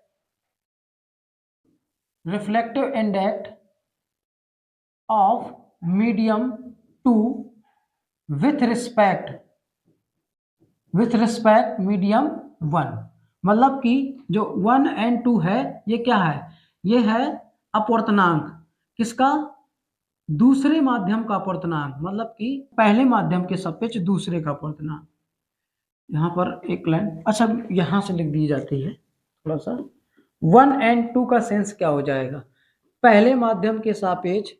[SPEAKER 1] of medium two with respect medium 1, मतलब कि जो 1 and 2 है ये क्या है, ये है अपवर्तनांक किसका, दूसरे माध्यम का अपवर्तनांक, मतलब कि पहले माध्यम के सापेक्ष दूसरे का अपवर्तनांक। यहाँ पर एक लाइन अच्छा यहाँ से लिख दी जाती है थोड़ा सा। 1 and 2 का सेंस क्या हो जाएगा, पहले माध्यम के सापेक्ष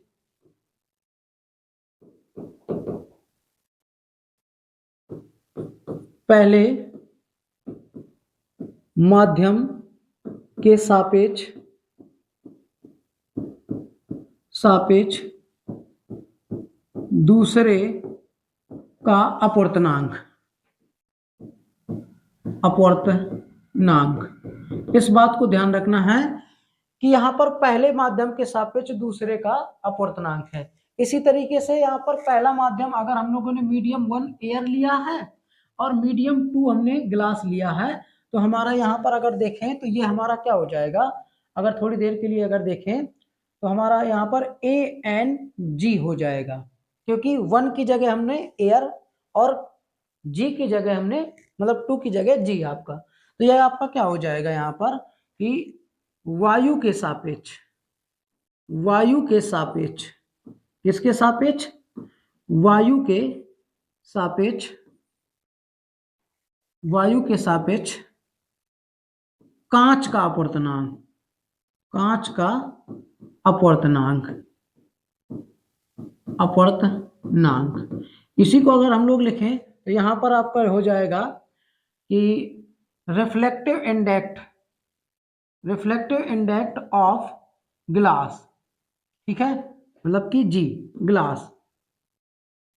[SPEAKER 1] पहले माध्यम के सापेक्ष दूसरे का अपवर्तनांक। इस बात को ध्यान रखना है कि यहाँ पर पहले माध्यम के सापेक्ष दूसरे का अपवर्तनांक है। इसी तरीके से यहाँ पर पहला माध्यम अगर हम लोगों ने मीडियम 1 एयर लिया है और मीडियम 2 हमने ग्लास लिया है, तो हमारा यहाँ पर अगर देखें तो ये हमारा क्या हो जाएगा, अगर थोड़ी देर के लिए अगर देखें तो हमारा यहाँ पर ANG हो जाएगा, क्योंकि 1 की जगह हमने एयर और G की जगह हमने मतलब 2 की जगह G आपका। तो यह आपका क्या हो जाएगा यहाँ पर कि वायु के सापेक्ष किसके सापेक्ष, वायु के सापेक्ष कांच का अपवर्तनांक। इसी को अगर हम लोग लिखें तो यहाँ पर आपका हो जाएगा कि रिफ्लेक्टिव इंडेक्स ऑफ ग्लास, ठीक है, मतलब कि G ग्लास,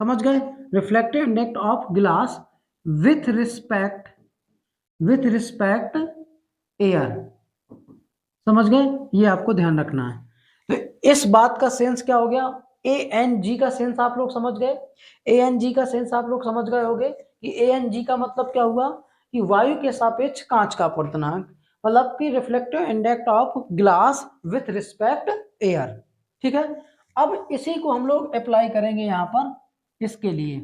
[SPEAKER 1] समझ गए, reflective index of glass with respect air, समझ गए, ये आपको ध्यान रखना है। तो इस बात का सेंस क्या हो गया, ANG का सेंस आप लोग समझ गए, ANG का सेंस आप लोग समझ गए होंगे कि ANG का मतलब क्या हुआ कि वायु के सापेक्ष कांच का अपवर्तनांक, मतलब कि reflective index of glass with respect air, ठीक है। अब इसी को हम लोग अप्लाई करेंगे यहाँ पर इसके लिए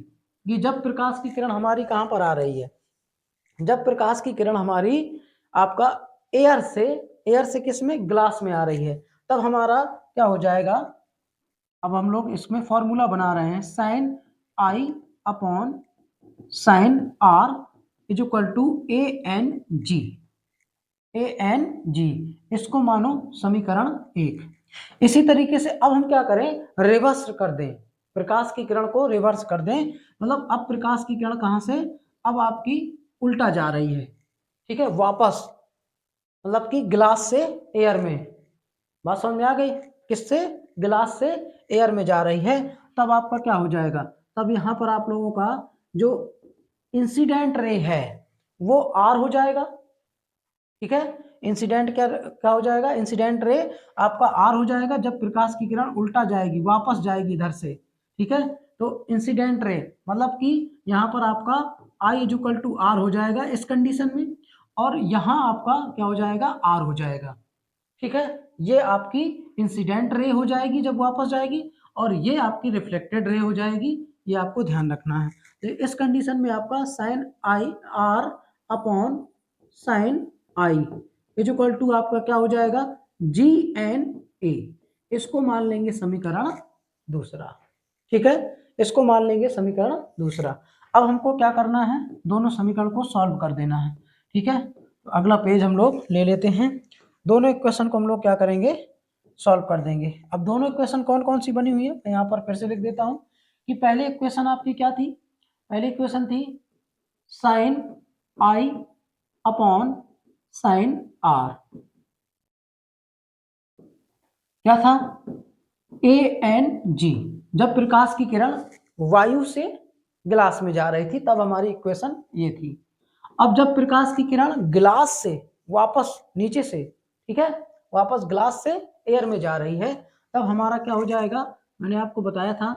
[SPEAKER 1] कि जब प्रकाश की किरण हमारी कहाँ पर आ रही है, जब प्रकाश की किरण हमारी आपका एयर से किस में, ग्लास में आ रही है, तब हमारा क्या हो जाएगा, अब हम लोग इसमें फॉर्मूला बना रहे हैं sine I upon sine R is equal to ANG, इसको मानो समीकरण 1। इसी तरीके से अब हम क्या करें, रिवर्स कर दें, प्रकाश की किरण को रिवर्स कर दें, मतलब अब प्रकाश की किरण कहां से, अब आपकी उल्टा जा रही है, ठीक है, वापस, मतलब कि ग्लास से एयर में, बात समझ में आ गई, किससे, ग्लास से एयर में जा रही है, तब आपका क्या हो जाएगा, तब यहाँ पर आप लोगों का जो इंसिडेंट रे है वो R हो जाएगा, ठीक है, इंसिडेंट क्या हो जाएगा, इंसिडेंट रे आपका R हो जाएगा जब प्रकाश की किरण उल्टा जाएगी, वापस जाएगी इधर से, ठीक है। तो इंसिडेंट रे मतलब कि यहाँ पर आपका I is equal to R हो जाएगा इस कंडीशन में, और यहाँ आपका क्या हो जाएगा, R हो जाएगा, ठीक है। ये आपकी इंसिडेंट रे हो जाएगी जब वापस जाएगी, और ये आपकी रिफ्लेक्टेड रे हो जाएगी, ये आपको ध्यान रखना है। तो इस कंडीशन में आपका sine I R upon sine I is equal to आपका क्या हो जाएगा, GNA, इसको मान लेंगे समीकरण दूसरा, ठीक है, इसको मान लेंगे समीकरण दूसरा। अब हमको क्या करना है, दोनों समीकरण को सॉल्व कर देना है। ठीक है, तो अगला पेज हम लोग ले लेते हैं। दोनों इक्वेशन को हम लोग क्या करेंगे, सॉल्व कर देंगे। अब दोनों इक्वेशन कौन कौन सी बनी हुई है, मैं यहाँ पर फिर से लिख देता हूँ कि पहली इक्वेशन आपकी क्या थी, पहली इक्वेशन थी sine I upon sine R. क्या था, ए एन जी। जब प्रकाश की किरण वायु से गिलास में जा रही थी तब हमारी इक्वेशन ये थी। अब जब प्रकाश की किरण गिलास से वापस नीचे से, ठीक है, वापस ग्लास से एयर में जा रही है, तब हमारा क्या हो जाएगा, मैंने आपको बताया था,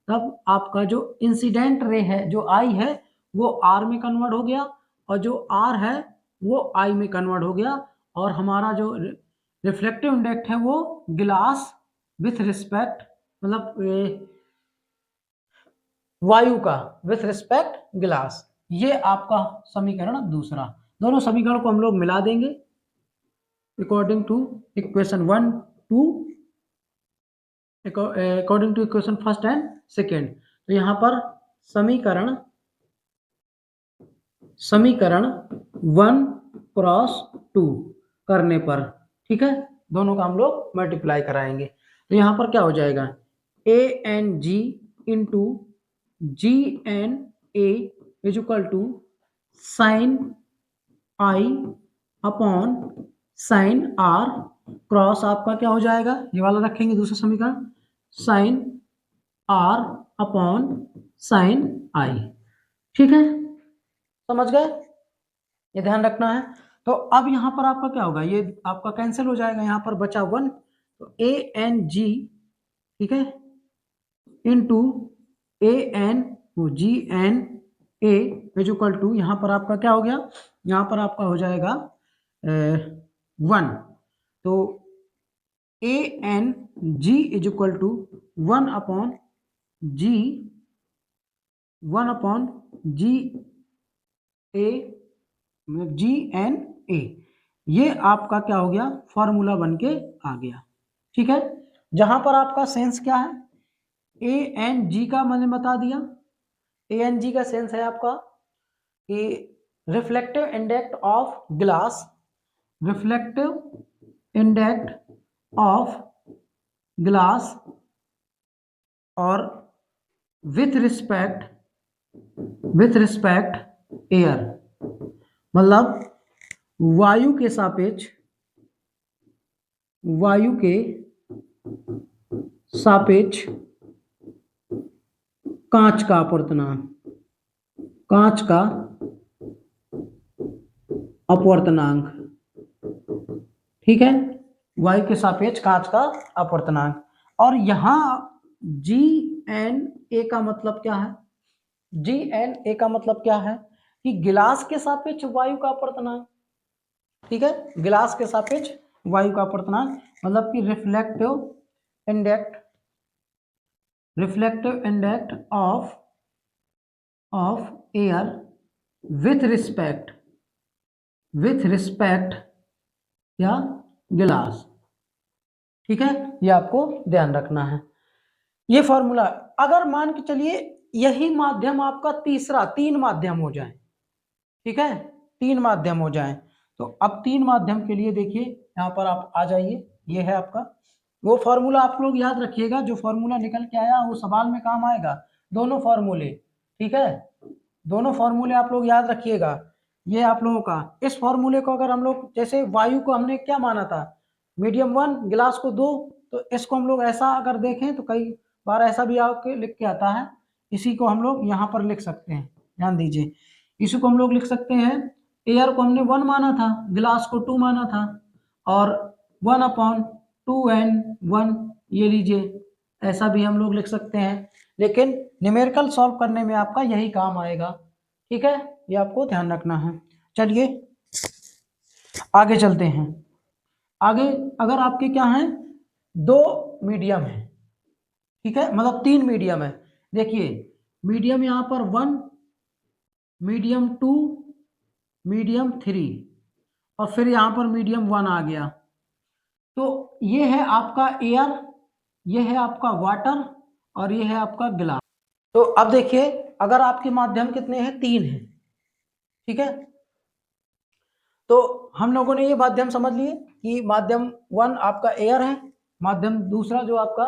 [SPEAKER 1] तब आपका जो इंसिडेंट रे है, जो आई है, वो आर में कन्वर्ट हो गया, और जो आर है वो आई में कन्वर्ट हो गया, और हमारा जो रिफ्लेक्टिव इंडेक्स है वो गिलास विथ रिस्पेक्ट, मतलब वायु का विथ रिस्पेक्ट गिलास। ये आपका समीकरण दूसरा। दोनों समीकरण को हम लोग मिला देंगे according to equation 1 2, according to equation first and second. तो यहाँ पर समीकरण 1 क्रॉस 2 करने पर, ठीक है, दोनों का हम लोग मल्टीप्लाई कराएंगे। तो यहाँ पर क्या हो जाएगा, A N G into G N A is equal to sine I upon sine R cross आपका क्या हो जाएगा, ये वाला रखेंगे दूसरा समीकरण, sine R upon sine I. ठीक है, समझ गए, ये ध्यान रखना है। तो अब यहाँ पर आपका क्या होगा, ये आपका कैंसिल हो जाएगा, यहाँ पर बचा 1, तो ए एन जी, ठीक है, into A N G N A is equal to, यहाँ पर आपका क्या हो गया, यहाँ पर आपका हो जाएगा 1, तो A N G is equal to 1 upon G, 1 upon G A, G N A, ये आपका क्या हो गया, फॉर्मूला बन के आ गया। ठीक है, जहां पर आपका सेंस क्या है, ए एन जी का मैंने बता दिया, ए एन जी का सेंस है आपका कि reflective index of glass, reflective index of glass और विथ रिस्पेक्ट एयर, मतलब वायु के सापेक्ष, वायु के सापेक्ष कांच का अपवर्तनांक, कांच का अपवर्तनांक, ठीक है, वायु के सापेक्ष कांच का अपवर्तनांक। और यहां जी एन ए का मतलब क्या है, जी एन ए का मतलब क्या है कि गिलास के सापेक्ष वायु का अपवर्तनांक, ठीक है, गिलास के सापेक्ष वायु का अपवर्तनांक, मतलब कि reflective index of air with respect या गिलास। ठीक है, ये आपको ध्यान रखना है, ये फॉर्मूला। अगर मान के चलिए यही माध्यम आपका तीसरा, 3 माध्यम हो जाए, ठीक है, 3 माध्यम हो जाए, तो अब 3 माध्यम के लिए देखिए यहाँ पर आप आ जाइए, ये है आपका वो फॉर्मूला, आप लोग याद रखिएगा, जो फॉर्मूला निकल के आया वो सवाल में काम आएगा, दोनों फॉर्मूले, ठीक है, दोनों फॉर्मूले आप लोग याद रखिएगा। ये आप लोगों का, इस फॉर्मूले को अगर हम लोग, जैसे वायु को हमने क्या माना था, मीडियम 1, गिलास को 2, तो इसको हम लोग ऐसा अगर देखें तो कई बार ऐसा भी आपके लिख के आता है, इसी को हम लोग यहाँ पर लिख सकते हैं, ध्यान दीजिए, इसी को हम लोग लिख सकते हैं, एयर को हमने 1 माना था, गिलास को 2 माना था, और 1 अपॉन 2n1, ये लीजिए, ऐसा भी हम लोग लिख सकते हैं, लेकिन न्यूमेरिकल सॉल्व करने में आपका यही काम आएगा। ठीक है, ये आपको ध्यान रखना है। चलिए आगे चलते हैं। आगे अगर आपके क्या हैं, 2 मीडियम है, ठीक है, मतलब 3 मीडियम है, देखिए मीडियम यहाँ पर 1, मीडियम 2, मीडियम 3, और फिर यहाँ पर मीडियम 1 आ गया, तो ये है आपका एयर, ये है आपका वाटर, और ये है आपका गिलास। तो अब देखिए अगर आपके माध्यम कितने हैं, 3 हैं, ठीक है। तो हम लोगों ने ये माध्यम समझ लिए कि माध्यम 1 आपका एयर है, माध्यम दूसरा जो आपका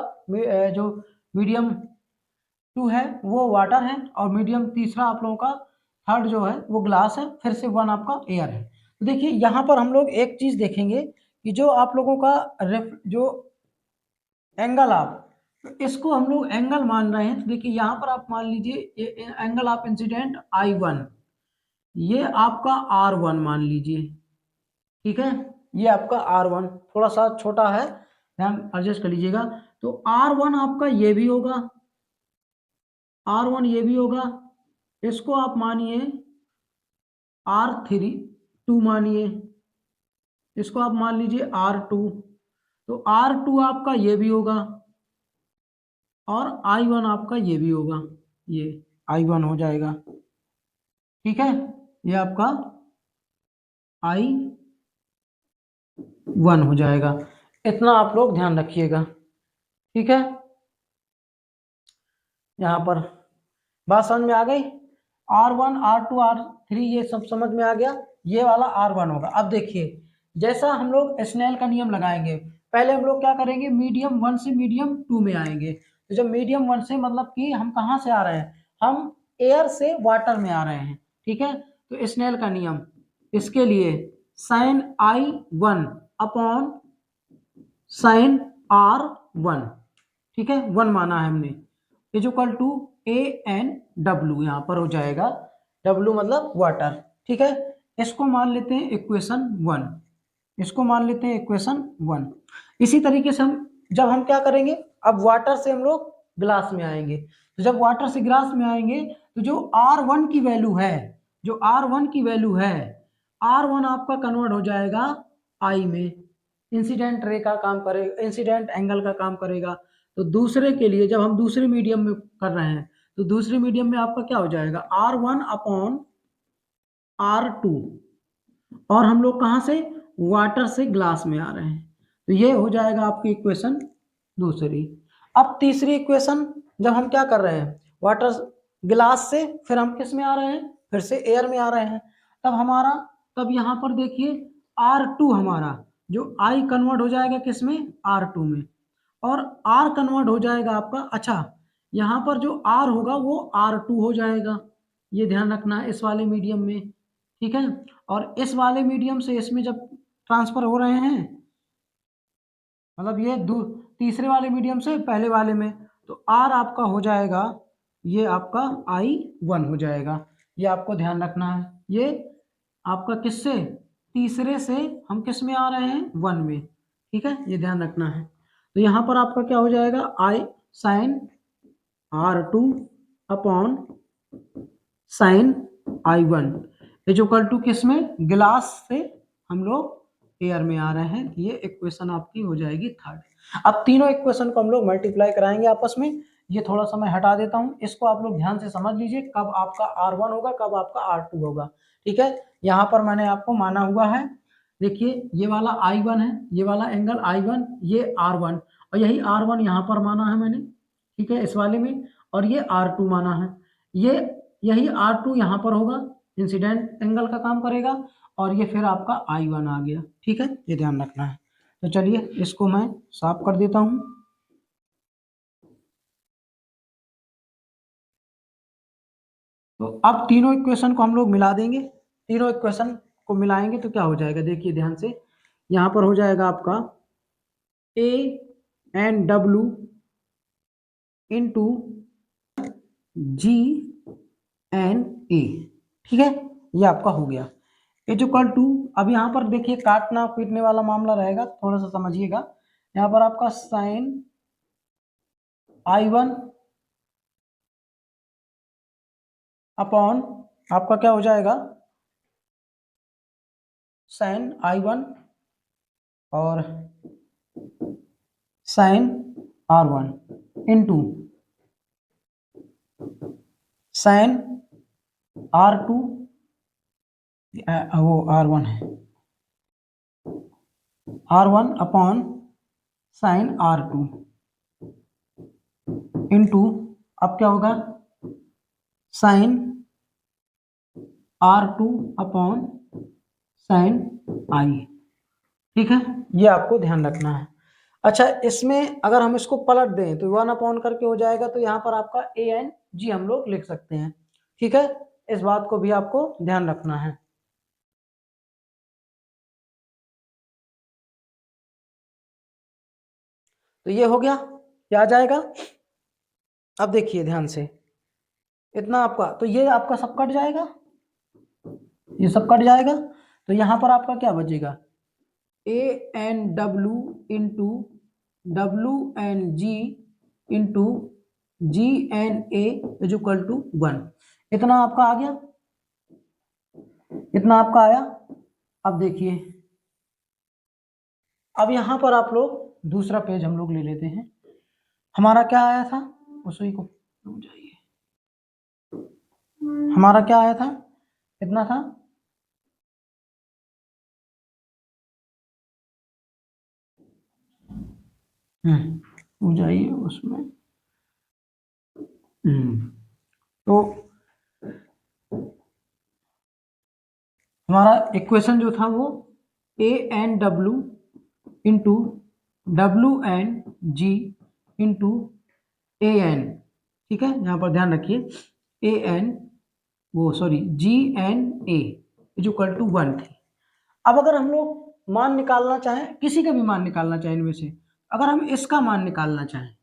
[SPEAKER 1] जो मीडियम 2 है वो वाटर है, और मीडियम तीसरा आप लोगों का थर्ड जो है वो ग्लास है, फिर से 1 आपका एयर है। तो देखिए यहाँ पर हम लोग एक चीज देखेंगे कि जो आप लोगों का जो एंगल आप, तो इसको हम लोग एंगल मान रहे हैं। तो देखिए यहाँ पर आप मान लीजिए एंगल ऑफ इंसिडेंट I1, ये आपका R1 मान लीजिए, ठीक है। ये आपका R1 थोड़ा सा छोटा है, ध्यान एडजस्ट कर लीजिएगा। तो R1 आपका ये भी होगा, R1 ये भी होगा, इसको आप मानिए R3, 2 मानिए, इसको आप मान लीजिए R2। तो R2 आपका ये भी होगा, और I1 आपका ये भी होगा, ये I1 हो जाएगा, ठीक है। ये आपका I1 हो जाएगा। इतना आप लोग ध्यान रखिएगा, ठीक है। यहाँ पर बात समझ में आ गई। R1 R2 R3 ये सब समझ में आ गया। ये वाला R1 होगा। अब देखिए जैसा हम लोग स्नेल का नियम लगाएंगे, पहले हम लोग क्या करेंगे, मीडियम 1 से मीडियम 2 में आएंगे। तो जब मीडियम 1 से मतलब कि हम कहाँ से आ रहे हैं, हम एयर से वाटर में आ रहे हैं, ठीक है। तो स्नेल का नियम, इसके लिए sign I1 upon sine R1, ठीक है, 1 माना है हमने, इज इक्वल टू ANW, यहाँ पर हो जाएगा W मतलब वाटर, ठीक है। इसको मान लेते हैं इक्वेशन 1, इसको मान लेते हैं इक्वेशन 1। इसी तरीके से हम जब हम क्या करेंगे, अब वाटर से हम लोग ग्लास में आएंगे। तो जब वाटर से ग्लास में आएंगे तो जो R1 की वैल्यू है, जो R1 की वैल्यू है, R1 आपका कन्वर्ट हो जाएगा I में, इंसिडेंट रे का काम करेगा, इंसिडेंट एंगल का काम करेगा। तो दूसरे के लिए जब हम दूसरे मीडियम में कर रहे हैं, तो दूसरे मीडियम में आपका क्या हो जाएगा, R1 अपॉन R2, और हम लोग कहाँ से, वाटर से ग्लास में आ रहे हैं। तो ये हो जाएगा आपकी इक्वेशन दूसरी। अब तीसरी इक्वेशन जब हम क्या कर रहे हैं, वाटर ग्लास से फिर हम किस में आ रहे हैं, फिर से एयर में आ रहे हैं, तब हमारा, तब यहाँ पर देखिए R2 हमारा जो I कन्वर्ट हो जाएगा किस में, R2 में, और R कन्वर्ट हो जाएगा आपका, अच्छा यहाँ पर जो R होगा वो R2 हो जाएगा, ये ध्यान रखना है इस वाले मीडियम में, ठीक है। और इस वाले मीडियम से इसमें जब ट्रांसफर हो रहे हैं, मतलब ये तीसरे वाले मीडियम से पहले वाले में, तो R आपका हो जाएगा, ये आपका I1 हो जाएगा। ये आपको ध्यान रखना है, ये आपका किससे, तीसरे से हम किस में आ रहे हैं, 1 में, ठीक है, ये ध्यान रखना है। तो यहाँ पर आपका क्या हो जाएगा, I sine R2 upon sine I1 is equal to किस में, गिलास से हम लोग एयर में आ रहे हैं। ये इक्वेशन आपकी हो जाएगी थर्ड। अब तीनों इक्वेशन को हम लोग मल्टीप्लाई कराएंगे आपस में। ये थोड़ा सा मैं हटा देता हूँ, इसको आप लोग ध्यान से समझ लीजिए, कब आपका R1 होगा, कब आपका R2 होगा, ठीक है। यहाँ पर मैंने आपको माना हुआ है, देखिए ये वाला I1 है, ये वाला एंगल I1, ये R1, और यही R1 यहाँ पर माना है मैंने, ठीक है, इस वाले में, और ये R2 माना है, ये यही R2 यहाँ पर होगा, इंसिडेंट एंगल का काम करेगा, और ये फिर आपका I1 आ गया, ठीक है, ये ध्यान रखना है। तो चलिए इसको मैं साफ कर देता हूँ। तो अब तीनों इक्वेशन को हम लोग मिला देंगे, तीनों इक्वेशन को मिलाएंगे तो क्या हो जाएगा, देखिए ध्यान से, यहाँ पर हो जाएगा आपका ANW इंटू GNA, ठीक है, ये आपका हो गया, इज इक्वल टू, अब यहाँ पर देखिए काटना पीटने वाला मामला रहेगा, थोड़ा सा समझिएगा। यहाँ पर आपका साइन I1 अपॉन आपका क्या हो जाएगा, साइन I1 और sign R1 into sine R2, वो R1 है, R1 upon sine R2 into, अब क्या होगा, sign R2 upon sign I। ठीक है, ये आपको ध्यान रखना है। अच्छा, इसमें अगर हम इसको पलट दें तो 1 अपॉन करके हो जाएगा, तो यहाँ पर आपका ANG हम लोग लिख सकते हैं। ठीक है, इस बात को भी आपको ध्यान रखना है। तो ये हो गया, क्या आ जाएगा? अब देखिए ध्यान से, इतना आपका, तो ये आपका सब कट जाएगा, ये सब कट जाएगा, तो यहाँ पर आपका क्या बचेगा? ANW into WNG into GNA is equal to 1। इतना आपका आ गया, इतना आपका आया। अब देखिए, अब यहाँ पर आप लोग दूसरा पेज हम लोग ले लेते हैं। हमारा क्या आया था, उसी को जाइए, हमारा क्या आया था, कितना था? जाइए उसमें। तो हमारा इक्वेशन जो था वो ANW into WNG into AN। ठीक है, यहाँ पर ध्यान रखिए, GNA इज इक्वल टू 1 थी। अब अगर हम लोग मान निकालना चाहें, किसी का भी मान निकालना चाहें इनमें से, अगर हम इसका मान निकालना चाहें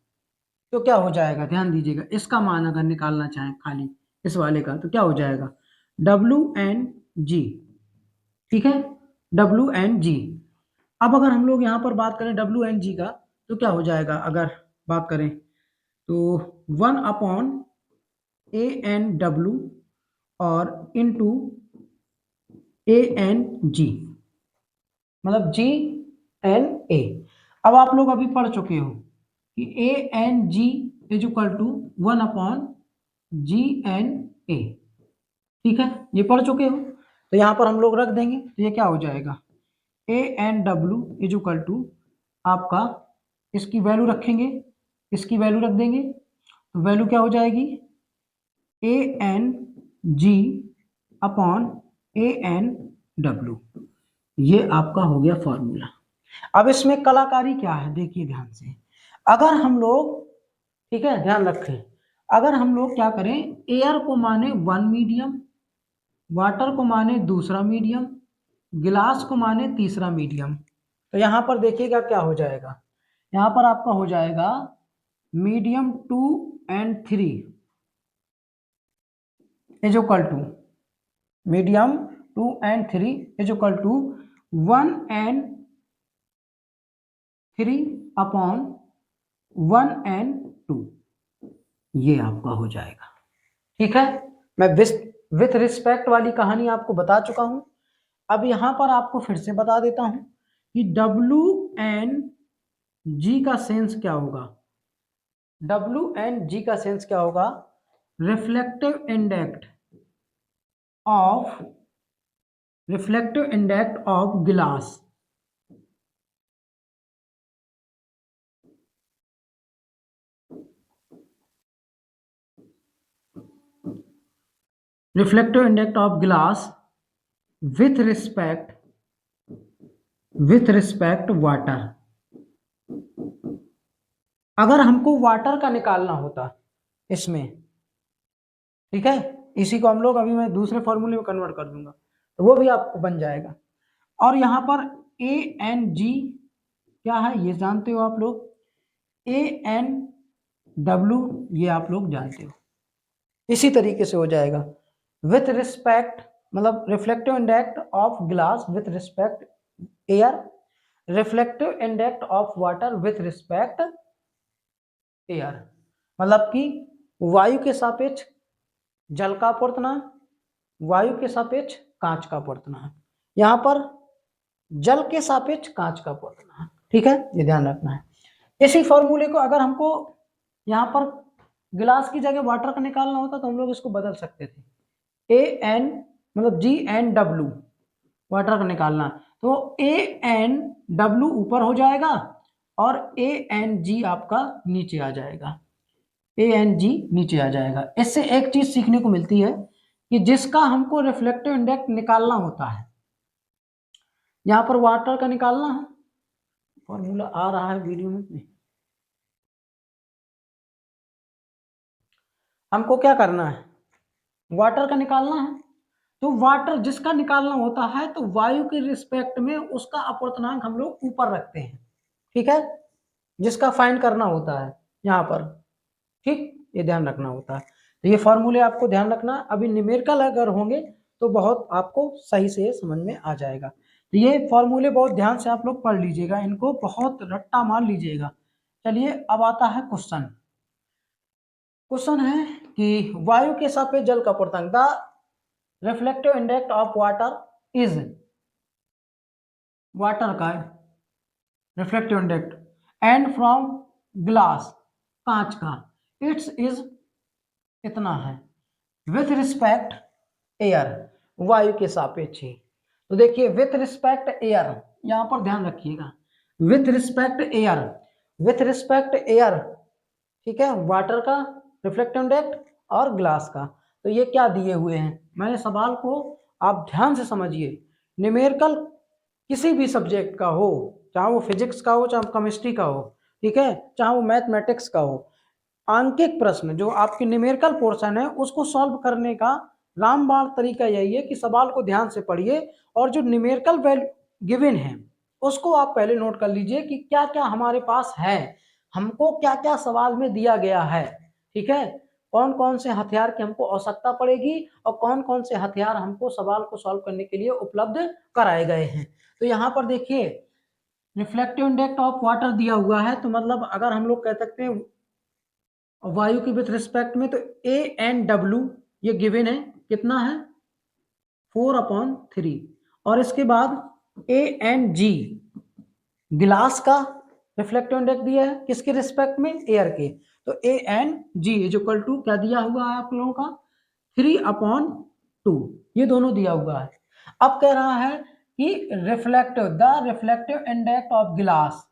[SPEAKER 1] तो क्या हो जाएगा? ध्यान दीजिएगा, इसका मान अगर निकालना चाहें खाली इस वाले का, तो क्या हो जाएगा? WNG। ठीक है, WNG। अब अगर हम लोग यहाँ पर बात करें WNG का, तो क्या हो जाएगा? अगर बात करें तो 1 अपॉन ANW और इंटू ANG, मतलब GNA। अब आप लोग अभी पढ़ चुके हो कि ANG is equal to 1 upon GNA। ठीक है, ये पढ़ चुके हो, तो यहाँ पर हम लोग रख देंगे, तो ये क्या हो जाएगा? ANW इज इक्वल टू आपका, इसकी वैल्यू रखेंगे, इसकी वैल्यू रख देंगे, तो वैल्यू क्या हो जाएगी? ANG upon ANW। ये आपका हो गया फॉर्मूला। अब इसमें कलाकारी क्या है, देखिए ध्यान से। अगर हम लोग, ठीक है ध्यान रखें, अगर हम लोग क्या करें, एयर को माने 1 मीडियम, वाटर को माने दूसरा मीडियम, गिलास को माने तीसरा मीडियम, तो यहाँ पर देखिएगा क्या हो जाएगा। यहाँ पर आपका हो जाएगा medium 2 and 3 is equal to, medium 2 and 3 is equal to 1 and 3 upon 1 and 2। ये आपका हो जाएगा। ठीक है, मैं विथ रिस्पेक्ट वाली कहानी आपको बता चुका हूं। अब यहां पर आपको फिर से बता देता हूं कि WNG का सेंस क्या होगा। WNG का सेंस क्या होगा? रिफ्लेक्टिव इंडेक्स ऑफ गिलास। रिफ्लेक्टिव इंडेक्स ऑफ गिलास विथ रिस्पेक्ट वाटर। अगर हमको वाटर का निकालना होता इसमें, ठीक है, इसी को हम लोग अभी मैं दूसरे फॉर्मूले में कन्वर्ट कर दूंगा, तो वो भी आपको बन जाएगा। और यहाँ पर ANG क्या है ये जानते हो आप लोग, ANW ये आप लोग जानते हो। इसी तरीके से हो जाएगा विथ रिस्पेक्ट, मतलब reflective index of glass with respect air, reflective index of water with respect air, मतलब कि वायु के सापेक्ष जल का अपवर्तनांक, वायु के सापेक्ष कांच का अपवर्तनांक, यहाँ पर जल के सापेक्ष कांच का अपवर्तनांक। ठीक है, ये ध्यान रखना है। इसी फॉर्मूले को अगर हमको यहाँ पर गिलास की जगह वाटर का निकालना होता तो हम लोग इसको बदल सकते थे, AN मतलब GNW वाटर का निकालना, तो ANW ऊपर हो जाएगा और ANG आपका नीचे आ जाएगा। ANG नीचे आ जाएगा। इससे एक चीज सीखने को मिलती है कि जिसका हमको रिफ्लेक्टिव इंडेक्स निकालना होता है, यहाँ पर वाटर का निकालना है, फॉर्मूला आ रहा है वीडियो में, हमको क्या करना है, वाटर का निकालना है। तो वाटर जिसका निकालना होता है तो वायु के रिस्पेक्ट में उसका अपवर्तनांक हम लोग ऊपर रखते हैं, ठीक है, जिसका फाइंड करना होता है यहाँ पर, ठीक, ये ध्यान रखना होता है। तो ये फॉर्मूले आपको ध्यान रखना, अभी न्यूमेरिकल अगर होंगे तो बहुत आपको सही से समझ में आ जाएगा। तो ये फॉर्मूले बहुत ध्यान से आप लोग पढ़ लीजिएगा, इनको बहुत रट्टा मान लीजिएगा। चलिए अब आता है क्वेश्चन। क्वेश्चन है कि वायु के सापेक्ष जल का अपवर्तनांक, the reflective index of water is, water का reflective index and from glass, कांच का, इट्स इज इतना है, विथ रिस्पेक्ट एयर, वायु के सापेक्ष ही। तो देखिए विथ रिस्पेक्ट एयर, यहां पर ध्यान रखिएगा, with respect air, with respect air, ठीक है, वाटर का रिफ्लेक्टिव इंडेक्स और ग्लास का। तो ये क्या दिए हुए हैं, मैंने सवाल को आप ध्यान से समझिए। न्यूमेरिकल किसी भी सब्जेक्ट का हो, चाहे वो फिजिक्स का हो, चाहे केमिस्ट्री का हो, ठीक है, चाहे वो मैथमेटिक्स का हो, आंकिक प्रश्न जो आपके न्यूमेरिकल पोर्शन है उसको सॉल्व करने का रामबाण तरीका यही है कि सवाल को ध्यान से पढ़िए और जो न्यूमेरिकल वैल्यू गिवन है उसको आप पहले नोट कर लीजिए कि क्या क्या हमारे पास है, हमको क्या क्या सवाल में दिया गया है, ठीक है, कौन कौन से हथियार की हमको आवश्यकता पड़ेगी और कौन कौन से हथियार हमको सवाल को सॉल्व करने के लिए उपलब्ध कराए गए हैं। तो यहाँ पर देखिए रिफ्लेक्टिव इंडेक्स ऑफ वाटर दिया हुआ है, तो मतलब अगर हम लोग कह सकते हैं वायु के विथ रिस्पेक्ट में, तो ANW ये गिवन है, कितना है 4/3, और इसके बाद ANG गिलास का रिफ्लेक्टिव इंडेक्स दिया है किसके रिस्पेक्ट में, एयर के। तो ANG इज इक्वल टू क्या दिया हुआ है आप लोगों का 3/2, ये दोनों दिया हुआ है। अब कह रहा है कि द रिफ्लेक्टिव इंडेक्स ऑफ गिलास,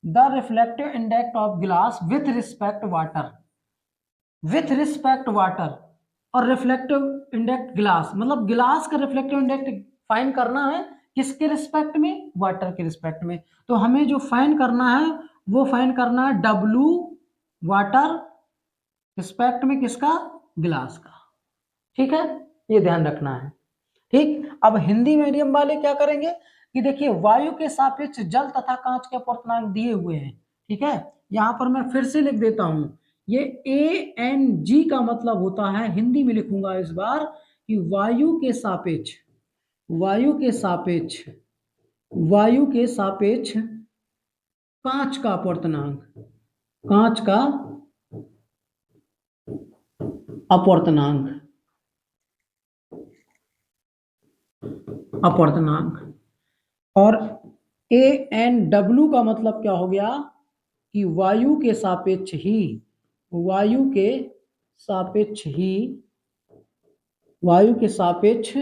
[SPEAKER 1] द रिफ्लेक्टिव इंडेक्स ऑफ गिलास with respect water, with respect water और रिफ्लेक्टिव इंडेक्स ग्लास, मतलब ग्लास का रिफ्लेक्टिव इंडेक्स फाइंड करना है किसके रिस्पेक्ट में, वाटर के रिस्पेक्ट में। तो हमें जो फाइंड करना है वो फाइंड करना है W वाटर रिस्पेक्ट में किसका, ग्लास का, ठीक है, ये ध्यान रखना है। ठीक, अब हिंदी मीडियम वाले क्या करेंगे कि देखिए वायु के सापेक्ष जल तथा कांच के अपवर्तनांक दिए हुए हैं, ठीक है, यहां पर मैं फिर से लिख देता हूं, ये ANG का मतलब होता है, हिंदी में लिखूंगा इस बार, कि वायु के सापेक्ष, वायु के सापेक्ष, वायु के सापेक्ष कांच का अपवर्तनांक, कांच का अपवर्तनांक, अपवर्तनांक, और ANW का मतलब क्या हो गया कि वायु के सापेक्ष ही, वायु के सापेक्ष ही, वायु के सापेक्ष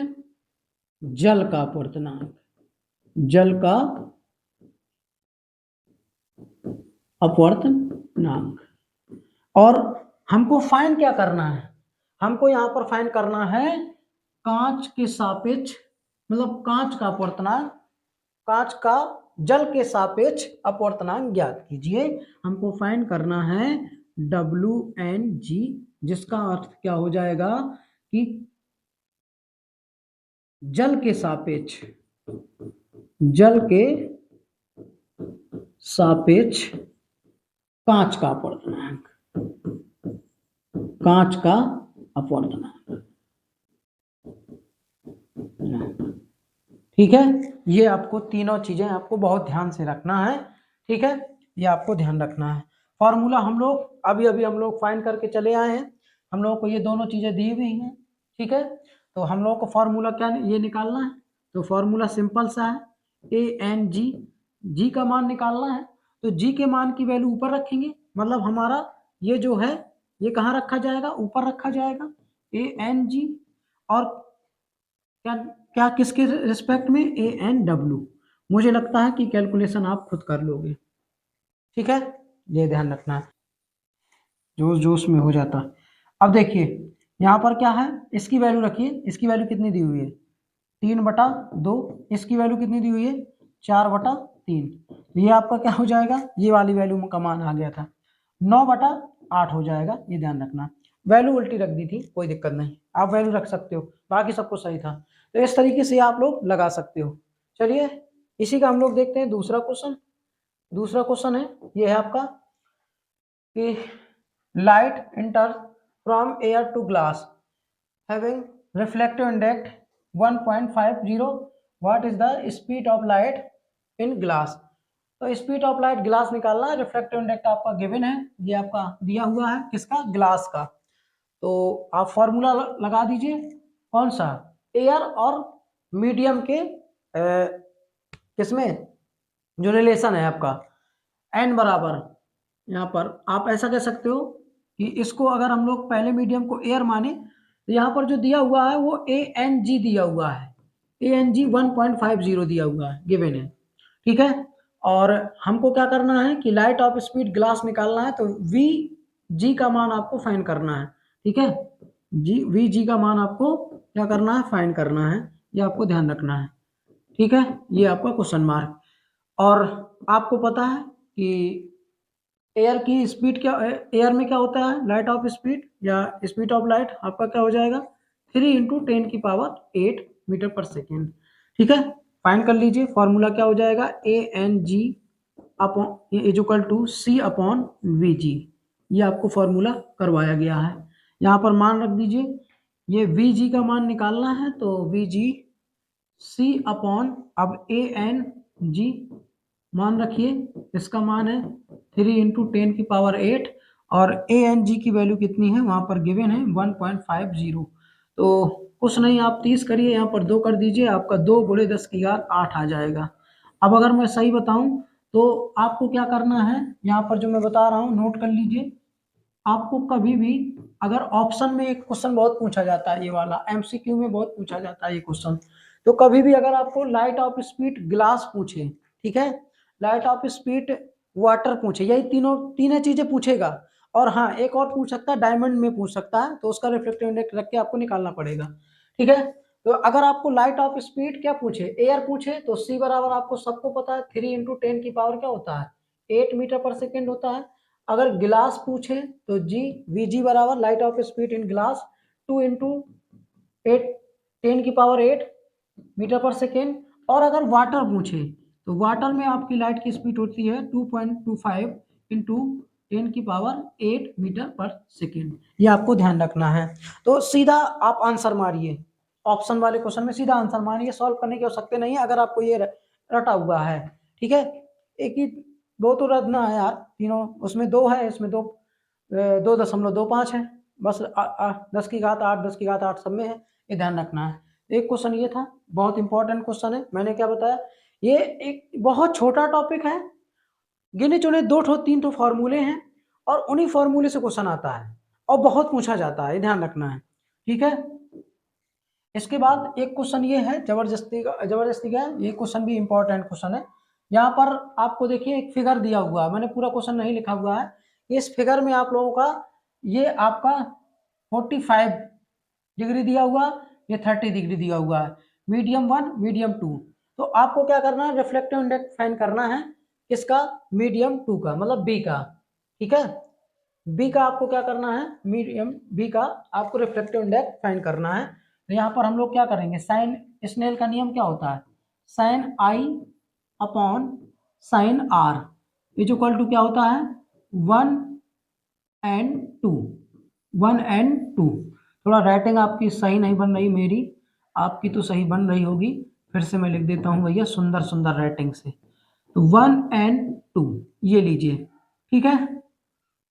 [SPEAKER 1] जल का अपवर्तनांक, जल का अपवर्तनांक। और हमको फाइंड क्या करना है, हमको यहाँ पर फाइंड करना है कांच के सापेक्ष, मतलब कांच का अपवर्तनांक, कांच का जल के सापेक्ष अपवर्तनांक ज्ञात कीजिए। हमको फाइंड करना है WNG, जिसका अर्थ क्या हो जाएगा कि जल के सापेक्ष, जल के सापेक्ष कांच का अपवर्तनांक, कांच का अपवर्तनांक, ठीक है, ये आपको तीनों चीजें आपको बहुत ध्यान से रखना है, ठीक है, ये आपको ध्यान रखना है। फॉर्मूला हम लोग अभी अभी हम लोग फाइंड करके चले आए हैं, हम लोगों को ये दोनों चीजें दी हुई हैं, ठीक है, तो हम लोगों को फॉर्मूला क्या ये निकालना है, तो फॉर्मूला सिंपल सा है, ANG, जी का मान निकालना है, तो जी के मान की वैल्यू ऊपर रखेंगे, मतलब हमारा ये जो है ये कहाँ रखा जाएगा, ऊपर रखा जाएगा ANG, और क्या क्या किसके रिस्पेक्ट में, ANW। मुझे लगता है कि कैलकुलेशन आप खुद कर लोगे, ठीक है, ये ध्यान रखना है। जोश जोश में हो जाता। अब देखिए यहाँ पर क्या है, इसकी वैल्यू रखिए, इसकी वैल्यू कितनी दी हुई है 3/2, इसकी वैल्यू कितनी दी हुई है 4/3। ये आपका क्या हो जाएगा, ये वाली वैल्यू का मान आ गया था 9/8 हो जाएगा, ये ध्यान रखना। वैल्यू उल्टी रख दी थी, कोई दिक्कत नहीं, आप वैल्यू रख सकते हो, बाकी सब कुछ सही था। तो इस तरीके से आप लोग लगा सकते हो। चलिए इसी का हम लोग देखते हैं दूसरा क्वेश्चन। दूसरा क्वेश्चन है, ये है आपका कि light enter from air to glass having reflective index 1.50, what is the speed of light in glass. तो स्पीड ऑफ लाइट ग्लास निकालना है, रिफ्लेक्टिव इंडेक्स आपका गिवन है, ये आपका दिया हुआ है किसका, ग्लास का। तो आप फॉर्मूला लगा दीजिए, कौन सा, एयर और मीडियम के किसमें जो रिलेशन है आपका एन बराबर, यहाँ पर आप ऐसा कह सकते हो कि इसको अगर हम लोग पहले मीडियम को एयर माने तो यहाँ पर जो दिया हुआ है वो ए एन जी दिया हुआ है, ए एन जी 1.50 दिया हुआ है, गिवन है, ठीक है। और हमको क्या करना है कि लाइट ऑफ स्पीड ग्लास निकालना है, तो वी जी का मान आपको फाइंड करना है, ठीक है। जी वी जी का मान आपको क्या करना है, फाइंड करना है, ये आपको ध्यान रखना है, ठीक है। ये आपका क्वेश्चन मार्क। और आपको पता है कि एयर की स्पीड क्या, एयर में क्या होता है, लाइट ऑफ स्पीड या स्पीड ऑफ लाइट आपका क्या हो जाएगा 3 × 10⁻⁸ ठीक है। फाइंड कर लीजिए, फॉर्मूला क्या हो जाएगा, A N G upon is equal to C upon V G, ये आपको फॉर्मूला करवाया गया है। यहाँ पर मान रख दीजिए, ये वी जी का मान निकालना है, तो वी जी सी अपॉन, अब ए एन जी मान रखिए, इसका मान है 3 × 10⁸, और ए एन जी की वैल्यू कितनी है वहां पर गिवन है 1.50। तो कुछ नहीं, आप 30 करिए, यहाँ पर 2 कर दीजिए, आपका 2 × 10⁸ आ जाएगा। अब अगर मैं सही बताऊं तो आपको क्या करना है, यहाँ पर जो मैं बता रहा हूँ नोट कर लीजिए। आपको कभी भी अगर ऑप्शन में एक क्वेश्चन बहुत पूछा जाता है, ये वाला एमसीक्यू में बहुत पूछा जाता है ये क्वेश्चन, तो कभी भी अगर आपको लाइट ऑफ स्पीड ग्लास पूछे, ठीक है, लाइट ऑफ स्पीड वाटर पूछे, यही तीनों चीजें पूछेगा। और हाँ एक और पूछ सकता है, डायमंड में पूछ सकता है, तो उसका रिफ्लेक्टिव इंडेक्स रख के आपको निकालना पड़ेगा, ठीक है। तो अगर आपको लाइट ऑफ स्पीड क्या पूछे, एयर पूछे, तो सी बराबर आपको सबको पता है 3 × 10 क्या होता है 8 मीटर पर सेकेंड होता है। अगर गिलास पूछे तो जी वी जी बराबर light of speed in glass 2 × 10⁸मीटर पर सेकेंड। और अगर वाटर पूछे तो वाटर में आपकी लाइट की स्पीड होती है 2.25 × 10⁸मीटर पर सेकेंड, ये आपको ध्यान रखना है। तो सीधा आप आंसर मारिए, ऑप्शन वाले क्वेश्चन में सीधा आंसर मारिए, सॉल्व करने की आवश्यकता नहीं है अगर आपको ये रटा हुआ है, ठीक है। एक ही दो तो रखना है यार, तीनों उसमें 2 है, इसमें 2.25 है, बस 10⁸ 8 10⁸ 8 सब में है, ये ध्यान रखना है। एक क्वेश्चन ये था, बहुत इंपॉर्टेंट क्वेश्चन है, मैंने क्या बताया, ये एक बहुत छोटा टॉपिक है, गिने चुने 2 3 फॉर्मूले हैं, और उन्हीं फॉर्मूले से क्वेश्चन आता है और बहुत पूछा जाता है, ये ध्यान रखना है, ठीक है। इसके बाद एक क्वेश्चन ये है जबरदस्ती का, ये क्वेश्चन भी इंपॉर्टेंट क्वेश्चन है। यहाँ पर आपको देखिए एक फिगर दिया हुआ है, मैंने पूरा क्वेश्चन नहीं लिखा हुआ है, इस फिगर में आप लोगों का ये आपका 45 डिग्री दिया हुआ, ये 30 डिग्री दिया हुआ है, मीडियम 1 मीडियम 2। तो आपको क्या करना है, रिफ्लेक्टिव इंडेक्स फाइंड करना है किसका, मीडियम 2 का, मतलब बी का, ठीक है। बी का आपको क्या करना है, मीडियम बी का आपको रिफ्लेक्टिव इंडेक्स फाइंड करना है। तो यहाँ पर हम लोग क्या करेंगे, साइन स्नेल का नियम क्या होता है, sine I upon sine R is equal to क्या होता है 1 and 2, 1 and 2। थोड़ा राइटिंग आपकी सही नहीं बन रही, मेरी आपकी तो सही बन रही होगी, फिर से मैं लिख देता हूँ भैया सुंदर सुंदर राइटिंग से। तो 1 and 2 ये लीजिए, ठीक है,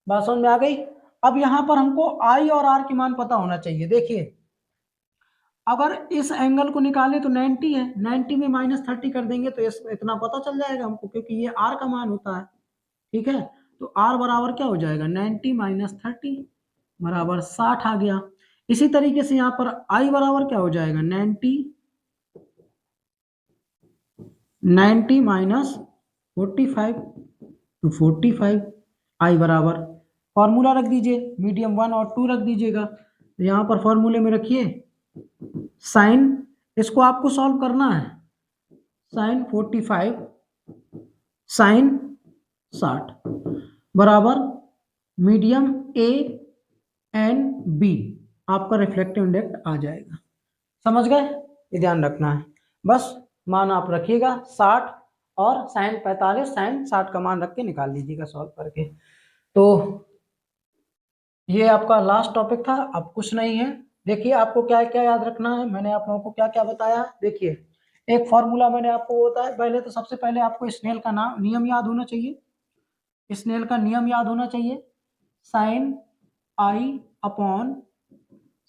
[SPEAKER 1] बात समझ में आ गई। अब यहाँ पर हमको आई और आर के मान पता होना चाहिए। देखिए अगर इस एंगल को निकाले तो 90 है, 90 में -30 कर देंगे तो इतना पता चल जाएगा हमको, क्योंकि ये आर का मान होता है, ठीक है। तो आर बराबर क्या हो जाएगा 90 - 30 बराबर 60 आ गया। इसी तरीके से यहाँ पर आई बराबर क्या हो जाएगा 90 - 45 तो 45 आई बराबर फॉर्मूला रख दीजिए, मीडियम 1 और 2 रख दीजिएगा। तो यहाँ पर फॉर्मूले में रखिए साइन, इसको आपको सॉल्व करना है, साइन 45 साइन 60 बराबर मीडियम ए एंड बी, आपका रिफ्लेक्टिव इंडेक्स आ जाएगा। समझ गए? ये ध्यान रखना है। बस मान आप रखिएगा 60 और साइन 45 साइन 60 का मान रख के निकाल लीजिएगा सॉल्व करके। तो ये आपका लास्ट टॉपिक था, अब कुछ नहीं है। देखिए आपको क्या क्या याद रखना है, मैंने आप लोगों को क्या क्या बताया। देखिए एक फॉर्मूला मैंने आपको बताया, पहले तो सबसे पहले आपको स्नेल का नाम नियम याद होना चाहिए, स्नेल का नियम याद होना चाहिए, sine I upon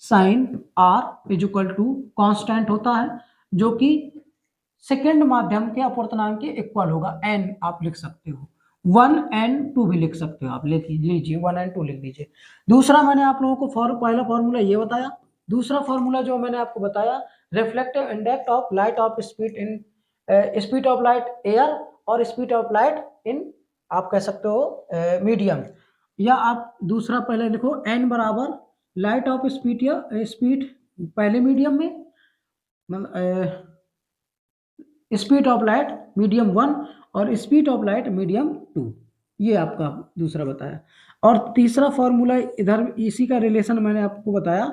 [SPEAKER 1] sine R is equal to constant होता है जो कि सेकेंड माध्यम के अपवर्तनांक के इक्वल होगा, एन आप लिख सकते हो, 1 and 2 भी लिख सकते हो आप, लिख लीजिए 1 and 2 लिख दीजिए। दूसरा मैंने आप लोगों को पहला फॉर्मूला ये बताया, दूसरा फॉर्मूला जो मैंने आपको बताया reflective index of light of speed in speed of light air और स्पीड ऑफ लाइट इन आप कह सकते हो मीडियम, या आप दूसरा पहले लिखो एन बराबर लाइट ऑफ स्पीड या स्पीड पहले मीडियम में, स्पीड ऑफ लाइट मीडियम 1 और स्पीड ऑफ लाइट मीडियम 2, ये आपका दूसरा बताया। और तीसरा फॉर्मूला इधर इसी का रिलेशन मैंने आपको बताया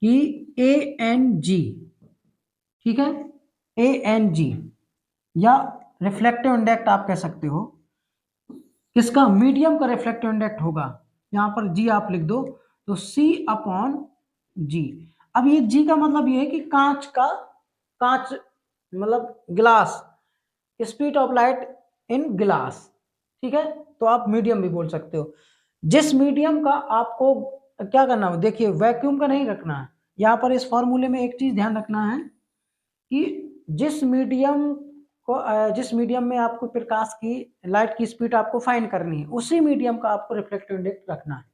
[SPEAKER 1] कि ए एन जी, ठीक है, ए एन जी या रिफ्लेक्टिव इंडेक्स आप कह सकते हो, किसका, मीडियम का रिफ्लेक्टिव इंडेक्स होगा, यहाँ पर जी आप लिख दो तो सी अपॉन जी। अब ये जी का मतलब ये है कि कांच का, कांच मतलब glass, speed of light in glass, ठीक है, तो आप मीडियम भी बोल सकते हो। जिस मीडियम का आपको क्या करना है, देखिए वैक्यूम का नहीं रखना है, यहाँ पर इस फॉर्मूले में एक चीज ध्यान रखना है कि जिस मीडियम में आपको प्रकाश की लाइट की स्पीड आपको फाइंड करनी है, उसी मीडियम का आपको रिफ्लेक्टिव इंडेक्स रखना है,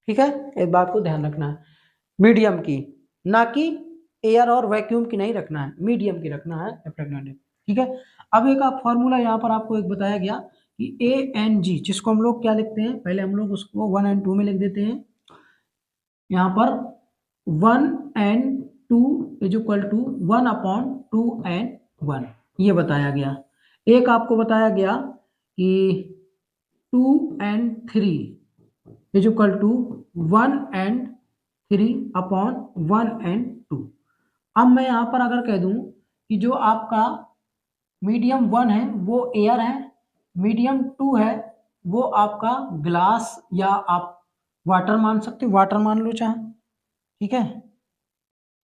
[SPEAKER 1] ठीक है, इस बात को ध्यान रखना है, मीडियम की, ना कि एयर और वैक्यूम की नहीं रखना है, मीडियम की रखना है रिफ्लेक्टिव इंडेक्स, ठीक है। अब एक आप फॉर्मूला यहाँ पर आपको एक बताया गया कि ए एन जी, जिसको हम लोग क्या लिखते हैं, पहले हम लोग उसको 1 and 2 में लिख देते हैं, यहाँ पर 1 and 2 is equal to 1/2 and 1, ये बताया गया। एक आपको बताया गया कि 2 and 3 is equal to 1 and 3/1 and 2। अब मैं यहाँ पर अगर कह दूं कि जो आपका मीडियम 1 है वो एयर है, मीडियम 2 है वो आपका ग्लास या आप वाटर मान सकते हो, वाटर मान लो चाहे, ठीक है,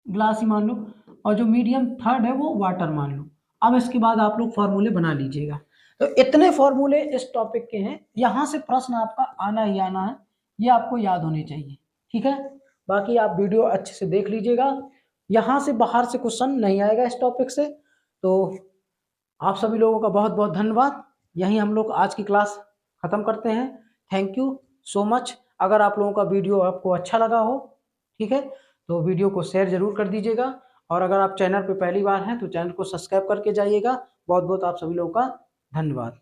[SPEAKER 1] ग्लास ही मान लो, और जो मीडियम थर्ड है वो वाटर मान लो। अब इसके बाद आप लोग फॉर्मूले बना लीजिएगा। तो इतने फॉर्मूले इस टॉपिक के हैं, यहाँ से प्रश्न आपका आना ही आना है, ये आपको याद होने चाहिए, ठीक है। बाकी आप वीडियो अच्छे से देख लीजिएगा, यहाँ से बाहर से क्वेश्चन नहीं आएगा इस टॉपिक से। तो आप सभी लोगों का बहुत बहुत धन्यवाद, यहीं हम लोग आज की क्लास खत्म करते हैं। Thank you so much. अगर आप लोगों का वीडियो आपको अच्छा लगा हो, ठीक है, तो वीडियो को शेयर जरूर कर दीजिएगा, और अगर आप चैनल पे पहली बार हैं तो चैनल को सब्सक्राइब करके जाइएगा। बहुत बहुत आप सभी लोगों का धन्यवाद।